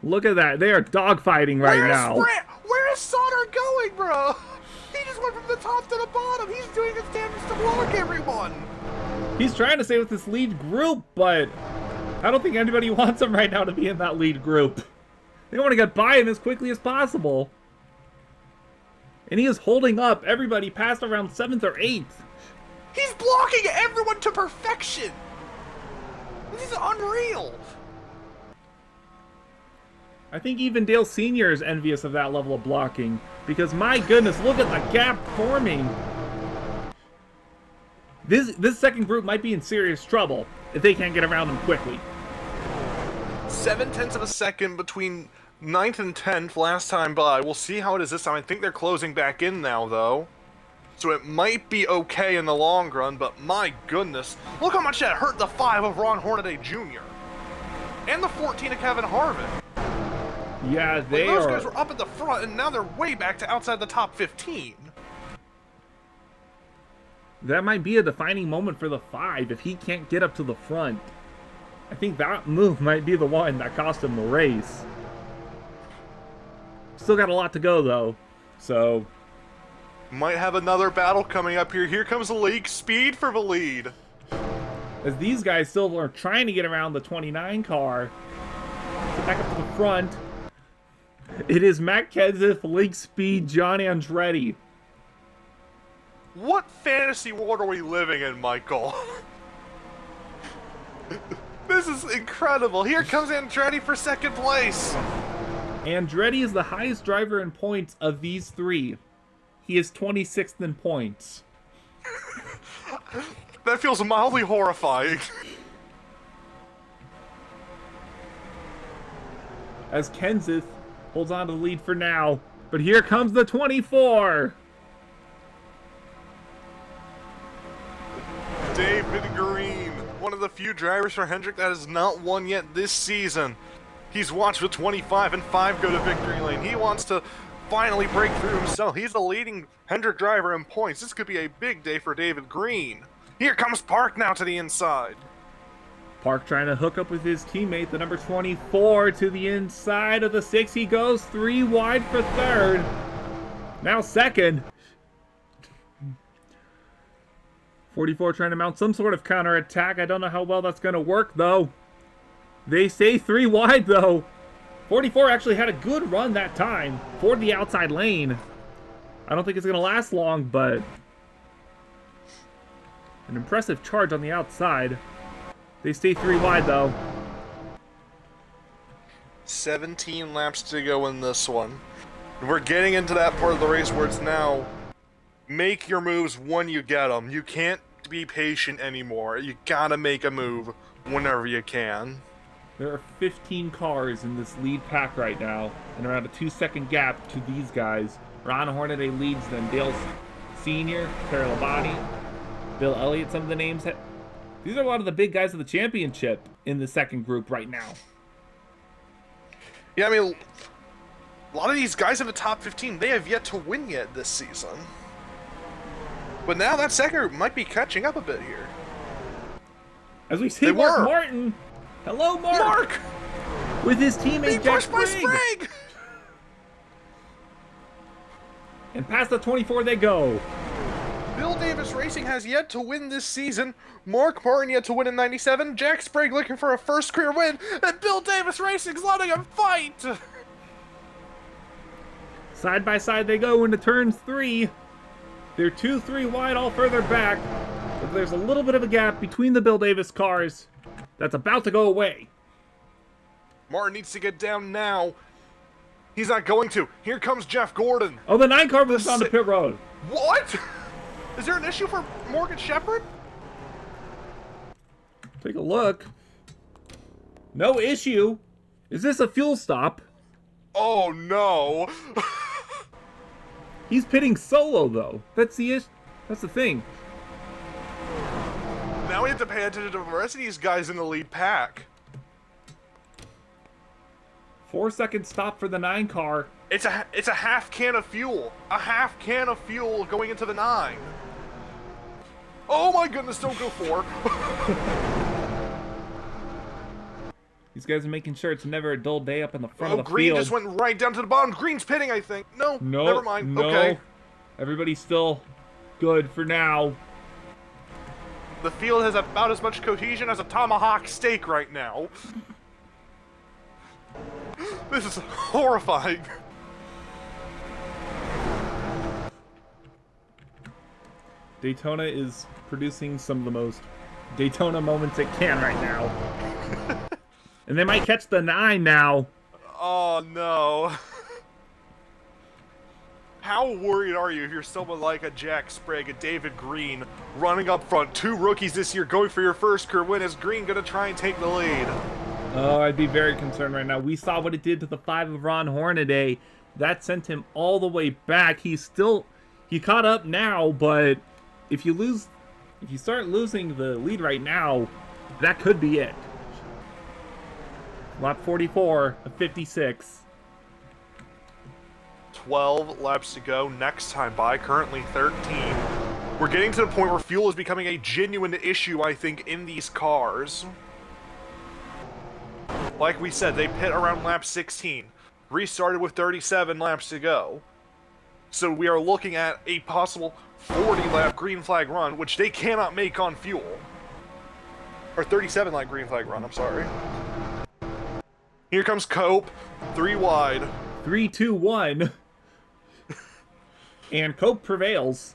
Look at that. They are dogfighting right now. Where is Sauter going, bro? He just went from the top to the bottom. He's doing his damnedest to block everyone. He's trying to stay with this lead group, but I don't think anybody wants him right now to be in that lead group. They want to get by him as quickly as possible. And he is holding up everybody past around 7th or 8th. He's blocking everyone to perfection. This is unreal. I think even Dale Sr. is envious of that level of blocking. Because my goodness, look at the gap forming. This second group might be in serious trouble if they can't get around them quickly. 0.7 of a second between 9th and 10th last time by. We'll see how it is this time. I think they're closing back in now, though. So it might be okay in the long run, but my goodness. Look how much that hurt the 5 of Ron Hornaday Jr. And the 14 of Kevin Harvick. Yeah, those guys were up at the front, and now they're way back to outside the top 15. That might be a defining moment for the 5 if he can't get up to the front. I think that move might be the one that cost him the race. Still got a lot to go, though, so... Might have another battle coming up here. Here comes the league speed for the lead. As these guys still are trying to get around the 29 car. Back up to the front. It is Matt Kenseth, league speed, John Andretti. What fantasy world are we living in, Michael? This is incredible. Here comes Andretti for second place. Andretti is the highest driver in points of these 3. He is 26th in points. That feels mildly horrifying. As Kenseth holds on to the lead for now. But here comes the 24. David Green, one of the few drivers for Hendrick that has not won yet this season. He's watched the 25 and 5 go to victory lane. He wants to finally break through himself. He's the leading Hendrick driver in points. This could be a big day for David Green. Here comes Park now to the inside. Park trying to hook up with his teammate, the number 24, to the inside of the 6. He goes 3 wide for third. Now second. 44 trying to mount some sort of counterattack. I don't know how well that's going to work, though. They stay 3 wide, though. 44 actually had a good run that time for the outside lane. I don't think it's going to last long, but an impressive charge on the outside. They stay 3 wide, though. 17 laps to go in this one. We're getting into that part of the race where it's now make your moves when you get them. You can't be patient anymore. You gotta make a move whenever you can. There are 15 cars in this lead pack right now, and around a 2-second gap to these guys. Ron Hornaday leads them. Dale Sr., Terry Labonte, Bill Elliott, some of the names. These are a lot of the big guys of the championship in the second group right now. Yeah, I mean, a lot of these guys in the top 15, they have yet to win yet this season. But now that second group might be catching up a bit here. As we see Mark Martin. Hello, Mark! Mark! With his teammate Jack Sprague! And past the 24 they go. Bill Davis Racing has yet to win this season. Mark Martin yet to win in 97. Jack Sprague looking for a first career win. And Bill Davis Racing's letting him fight! Side by side they go into turns 3. They're 2-3 wide all further back. But there's a little bit of a gap between the Bill Davis cars that's about to go away. Martin needs to get down now. He's not going to. Here comes Jeff Gordon. Oh, the 9 car moves on the pit road. What? Is there an issue for Morgan Shepherd? Take a look. No issue. Is this a fuel stop? Oh, no. He's pitting solo, though. That's the thing. Now we have to pay attention to the rest of these guys in the lead pack. 4-second stop for the 9 car. It's a half can of fuel. A half can of fuel going into the 9. Oh my goodness, don't go 4. These guys are making sure it's never a dull day up in the front of the Green field. just went right down to the bottom. Green's pitting, I think. No, never mind. No. Okay. Everybody's still good for now. The field has about as much cohesion as a tomahawk steak right now. This is horrifying. Daytona is producing some of the most Daytona moments it can right now. And they might catch the 9 now. Oh, no. How worried are you if you're someone like a Jack Sprague, a David Green, running up front? 2 rookies this year going for your first career win. Is Green going to try and take the lead? Oh, I'd be very concerned right now. We saw what it did to the 5 of Ron Hornaday. That sent him all the way back. He caught up now, but if you start losing the lead right now, that could be it. Lap 44 of 56. 12 laps to go. Next time by, currently 13. We're getting to the point where fuel is becoming a genuine issue, I think, in these cars. Like we said, they pit around lap 16. Restarted with 37 laps to go. So we are looking at a possible 40-lap green flag run, which they cannot make on fuel. Or 37-lap green flag run, I'm sorry. Here comes Cope, 3 wide. 3, 2, 1. And Cope prevails.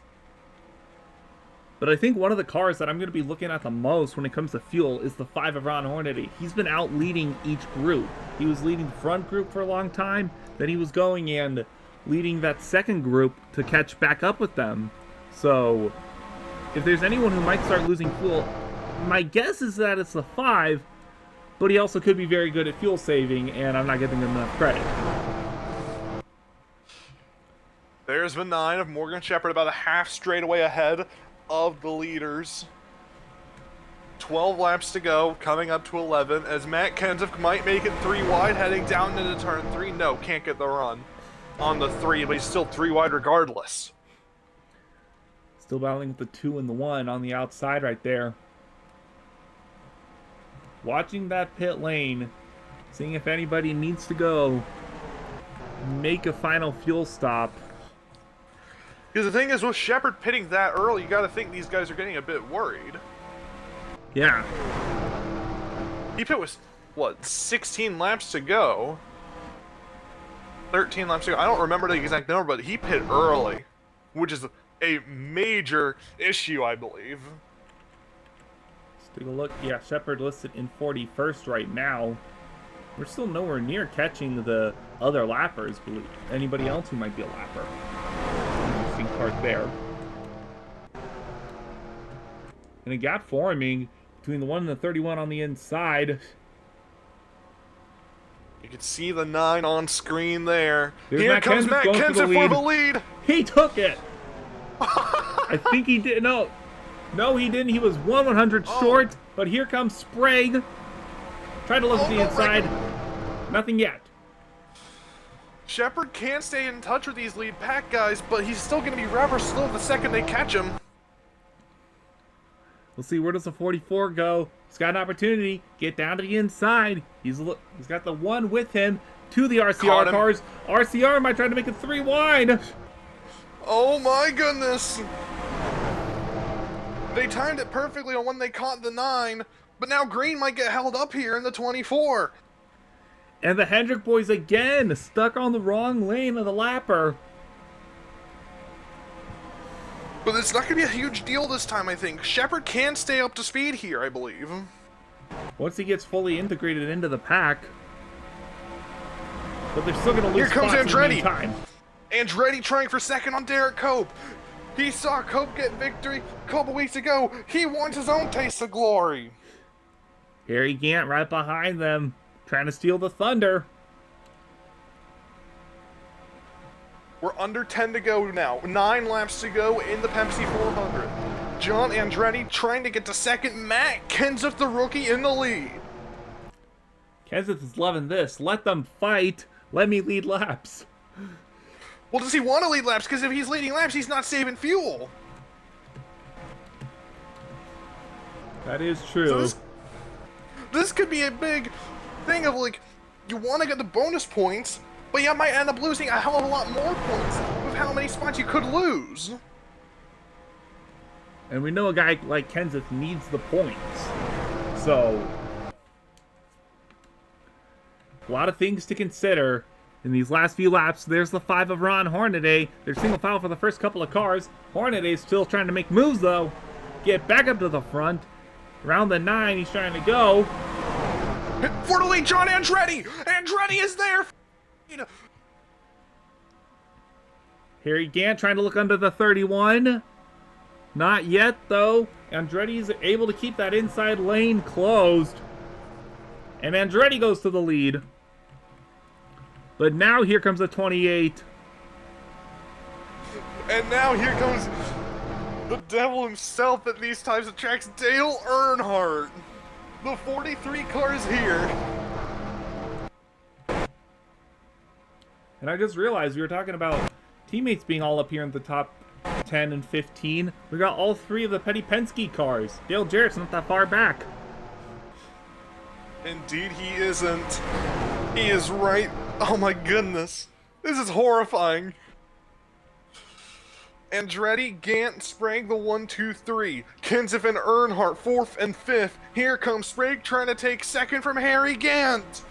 But I think one of the cars that I'm going to be looking at the most when it comes to fuel is the 5 of Ron Hornaday. He's been out leading each group. He was leading the front group for a long time. Then he was going and leading that second group to catch back up with them. So if there's anyone who might start losing fuel, my guess is that it's the 5, but he also could be very good at fuel saving, and I'm not giving him enough credit. There's the 9 of Morgan Shepherd, about a half straightaway ahead of the leaders. 12 laps to go, coming up to 11, as Matt Kenseth might make it 3 wide, heading down into turn 3. No, can't get the run on the 3, but he's still 3 wide regardless. Still battling with the 2 and the 1 on the outside right there. Watching that pit lane, seeing if anybody needs to go make a final fuel stop. Because the thing is, with Shepherd pitting that early, you got to think these guys are getting a bit worried. Yeah. He pit with, what, 16 laps to go? 13 laps to go. I don't remember the exact number, but he pit early, which is a major issue, I believe. Let's take a look. Yeah, Shepherd listed in 41st right now. We're still nowhere near catching the other lappers. Anybody else who might be a lapper. Interesting part there. And a gap forming between the 1 and the 31 on the inside. You can see the 9 on screen there. There's Here comes Matt Kenseth for the lead. He took it. I think he did. No, he didn't. He was 1/100 short. But here comes Sprague. Try to look at the inside. Nothing yet. Shepherd can't stay in touch with these lead pack guys, but he's still going to be rather slow the second they catch him. We'll see, where does the 44 go? He's got an opportunity. Get down to the inside. He's got the 1 with him to the RCR cars. RCR might try to make it 3 wide. Oh my goodness. They timed it perfectly on when they caught the 9, but now Green might get held up here in the 24. And the Hendrick boys again stuck on the wrong lane of the lapper. But it's not going to be a huge deal this time, I think. Shepherd can stay up to speed here, I believe. Once he gets fully integrated into the pack. But they're still going to lose here comes spots Andretti. in the meantime. Andretti trying for second on Derek Cope. He saw Cope get victory a couple weeks ago. He wants his own taste of glory. Harry Gant right behind them, trying to steal the thunder. We're under 10 to go now. 9 laps to go in the Pepsi 400. John Andretti trying to get to second. Matt Kenseth, the rookie, in the lead. Kenseth is loving this. Let them fight. Let me lead laps. Well, does he want to lead laps? Because if he's leading laps, he's not saving fuel. That is true. So this could be a big thing of, like, you want to get the bonus points, but you might end up losing a hell of a lot more points with how many spots you could lose. And we know a guy like Kenseth needs the points. So, a lot of things to consider in these last few laps. There's the 5 of Ron Hornaday. They're single file for the first couple of cars. Hornaday's still trying to make moves, though. Get back up to the front. Around the 9, he's trying to go. For the lead, John Andretti! Andretti is there! Harry Gant trying to look under the 31. Not yet, though. Andretti is able to keep that inside lane closed. And Andretti goes to the lead. But now here comes the 28. And now here comes the devil himself at these types of tracks, Dale Earnhardt. The 43 car is here. And I just realized we were talking about teammates being all up here in the top 10 and 15. We got all three of the Petty Penske cars. Dale Jarrett's not that far back. Indeed he isn't. He is right. Oh my goodness. This is horrifying. Andretti, Gant, Sprague, the 1, 2, 3. Kenseth and Earnhardt, 4th and 5th. Here comes Sprague trying to take 2nd from Harry Gant.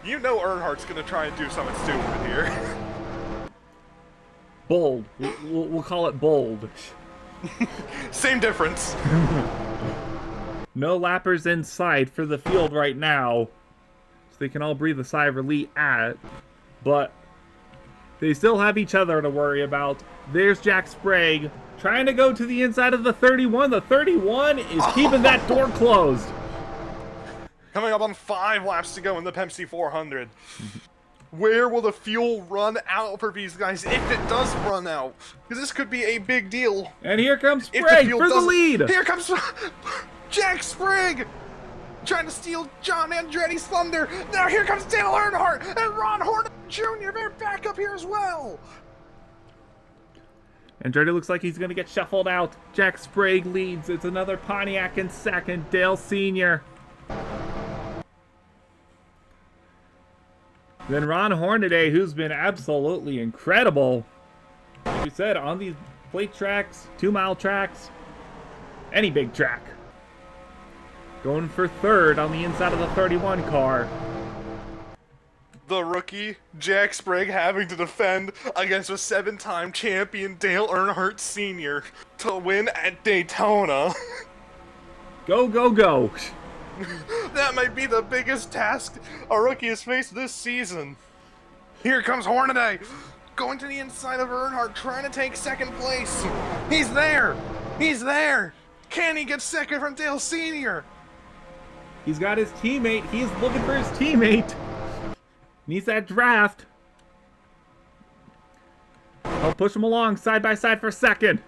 You know Earnhardt's gonna try and do something stupid here. Bold. We'll call it bold. Same difference. No lappers in sight for the field right now. So they can all breathe a sigh of relief at. But they still have each other to worry about. There's Jack Sprague trying to go to the inside of the 31. The 31 is keeping that door closed. Coming up on 5 laps to go in the Pepsi 400. Where will the fuel run out for these guys if it does run out? Because this could be a big deal. And here comes Sprague for the lead. Here comes Jack Sprague trying to steal John Andretti's thunder. Now here comes Dale Earnhardt and Ron Horner Jr. They're back up here as well. Andretti looks like he's going to get shuffled out. Jack Sprague leads. It's another Pontiac in second. Dale Sr. Then Ron Hornaday, who's been absolutely incredible. Like we said, on these plate tracks, 2-mile tracks, any big track. Going for 3rd on the inside of the 31 car. The rookie, Jack Sprague, having to defend against a 7-time champion Dale Earnhardt Sr. to win at Daytona. Go, go, go. That might be the biggest task a rookie has faced this season. Here comes Hornaday, going to the inside of Earnhardt, trying to take 2nd place. He's there! He's there! Can he get 2nd from Dale Sr.? He's got his teammate. He's looking for his teammate. Needs that draft. I'll push him along side by side for 2nd.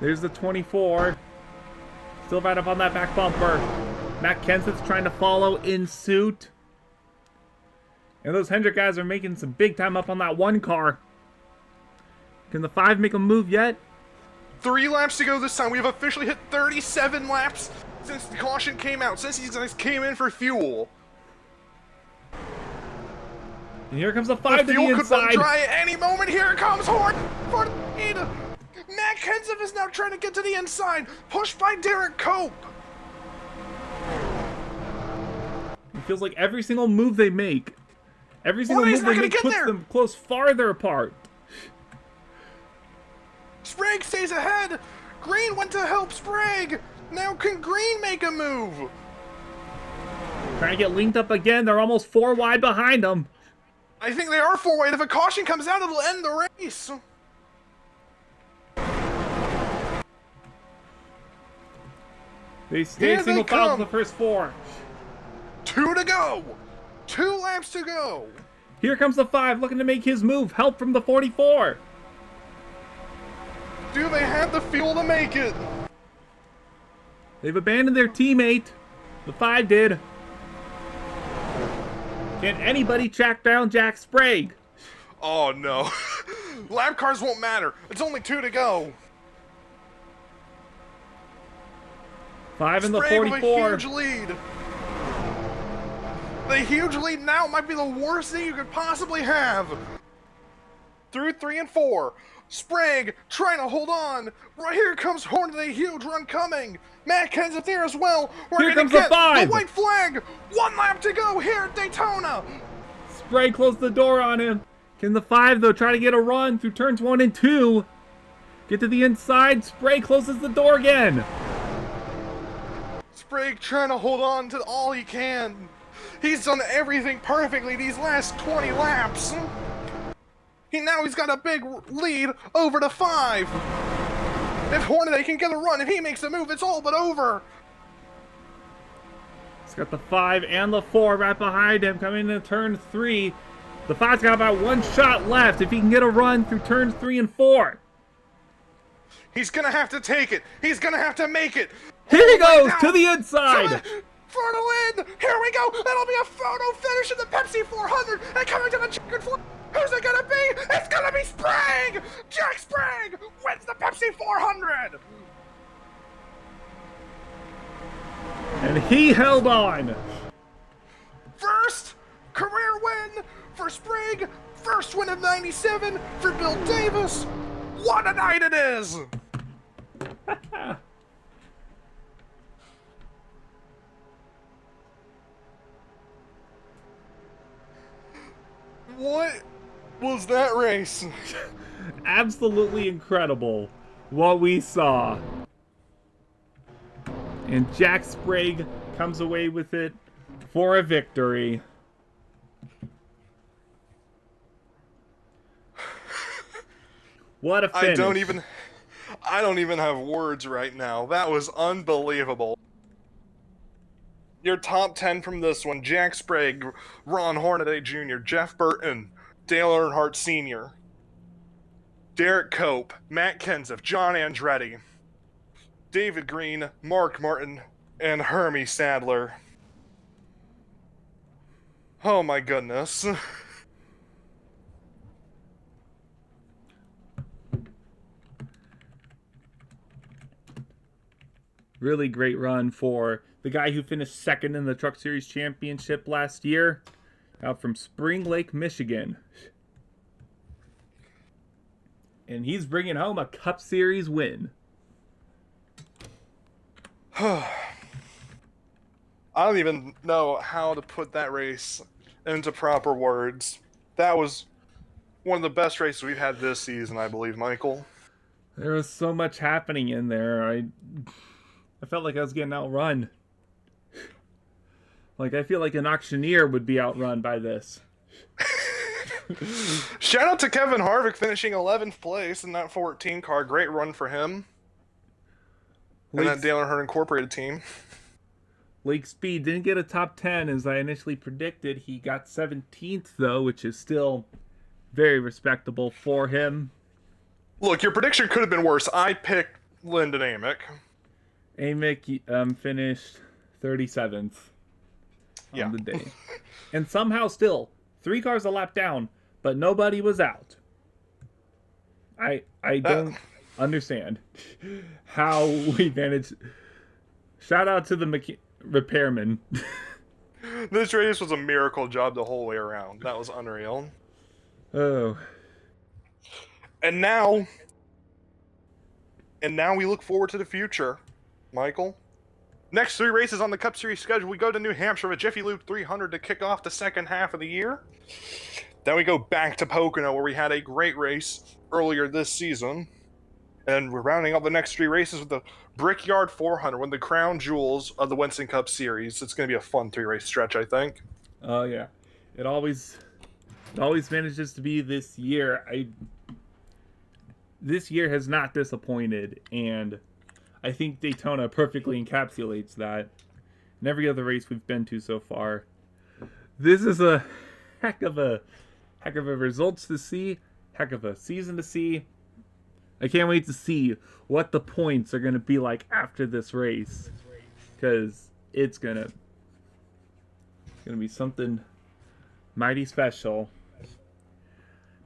There's the 24. Still right up on that back bumper. Matt Kenseth's trying to follow in suit. And those Hendrick guys are making some big time up on that 1 car. Can the 5 make a move yet? 3 laps to go this time. We have officially hit 37 laps since the caution came out, since these guys came in for fuel. And here comes the 5 to the fuel inside. Could run dry at any moment. Here comes Horn for the lead. Matt Kenseth is now trying to get to the inside, pushed by Derek Cope. It feels like every single move they make, puts them close farther apart. Sprague stays ahead. Green went to help Sprague. Now can Green make a move? Trying to get linked up again. They're almost 4 wide behind them. I think they are 4 wide. If a caution comes out, it'll end the race. They stay single file for the first 4. 2 to go. 2 laps to go. Here comes the 5 looking to make his move. Help from the 44. Do they have the fuel to make it? They've abandoned their teammate. The 5 did. Can anybody track down Jack Sprague? Oh no. Lap cars won't matter. It's only 2 to go. 5 in the Sprague 44. With a huge lead. The huge lead now might be the worst thing you could possibly have. Through 3 and 4. Sprague trying to hold on. Right here comes Hornaday, huge run coming. Matt Kenseth there as well. Here comes the 5. The white flag. 1 lap to go here at Daytona. Sprague closed the door on him. Can the 5 though try to get a run through turns 1 and 2? Get to the inside. Sprague closes the door again. Sprague trying to hold on to all he can. He's done everything perfectly these last 20 laps. He's got a big lead over to 5. If Hornaday can get a run, if he makes a move, it's all but over. He's got the 5 and the 4 right behind him coming into turn 3. The 5's got about 1 shot left if he can get a run through turns 3 and 4. He's gonna have to take it. He's gonna have to make it. Here he goes to the inside. For the win! Here we go! That'll be a photo finish in the Pepsi 400! And coming to the checkered flag! Who's it gonna be? It's gonna be Sprague! Jack Sprague wins the Pepsi 400! And he held on. First career win for Sprague! First win of 97 for Bill Davis! What a night it is! What was that race? Absolutely incredible what we saw. And Jack Sprague comes away with it for a victory. What a finish. I don't even have words right now. That was unbelievable. Your top 10 from this one: Jack Sprague, Ron Hornaday Jr., Jeff Burton, Dale Earnhardt Sr., Derek Cope, Matt Kenseth, John Andretti, David Green, Mark Martin, and Hermie Sadler. Oh my goodness. Really great run for the guy who finished second in the Truck Series Championship last year, out from Spring Lake, Michigan. And he's bringing home a Cup Series win. I don't even know how to put that race into proper words. That was one of the best races we've had this season, I believe, Michael. There was so much happening in there. I felt like I was getting outrun. Like, I feel like an auctioneer would be outrun by this. Shout out to Kevin Harvick finishing 11th place in that 14 car. Great run for him. And that Dale Earnhardt Incorporated team. Lake Speed didn't get a top 10 as I initially predicted. He got 17th, though, which is still very respectable for him. Look, your prediction could have been worse. I picked Lyndon Amick. Amick finished 37th on the day. And somehow still, 3 cars a lap down, but nobody was out. I don't understand how we managed. Shout out to the repairman. This race was a miracle job the whole way around. That was unreal. Oh. And now we look forward to the future, Michael. Next 3 races on the Cup Series schedule, we go to New Hampshire with Jiffy Lube 300 to kick off the second half of the year. Then we go back to Pocono, where we had a great race earlier this season. And we're rounding up the next 3 races with the Brickyard 400, one of the crown jewels of the Winston Cup Series. It's going to be a fun 3-race stretch, I think. Oh, yeah. It always manages to be this year. This year has not disappointed, and I think Daytona perfectly encapsulates that. In every other race we've been to so far, this is a heck of a results to see, heck of a season to see. I can't wait to see what the points are going to be like after this race, because it's gonna be something mighty special.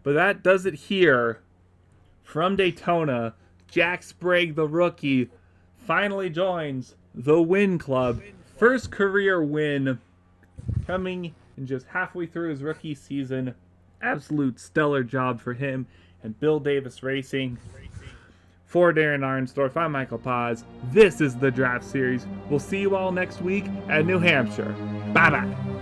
But that does it here. From Daytona, Jack Sprague, the rookie, finally joins the Win Club. First career win coming in just halfway through his rookie season. Absolute stellar job for him and Bill Davis Racing. For Darren Arnsdorff, I'm Michael Paz. This is the Draft Series. We'll see you all next week at New Hampshire. Bye-bye.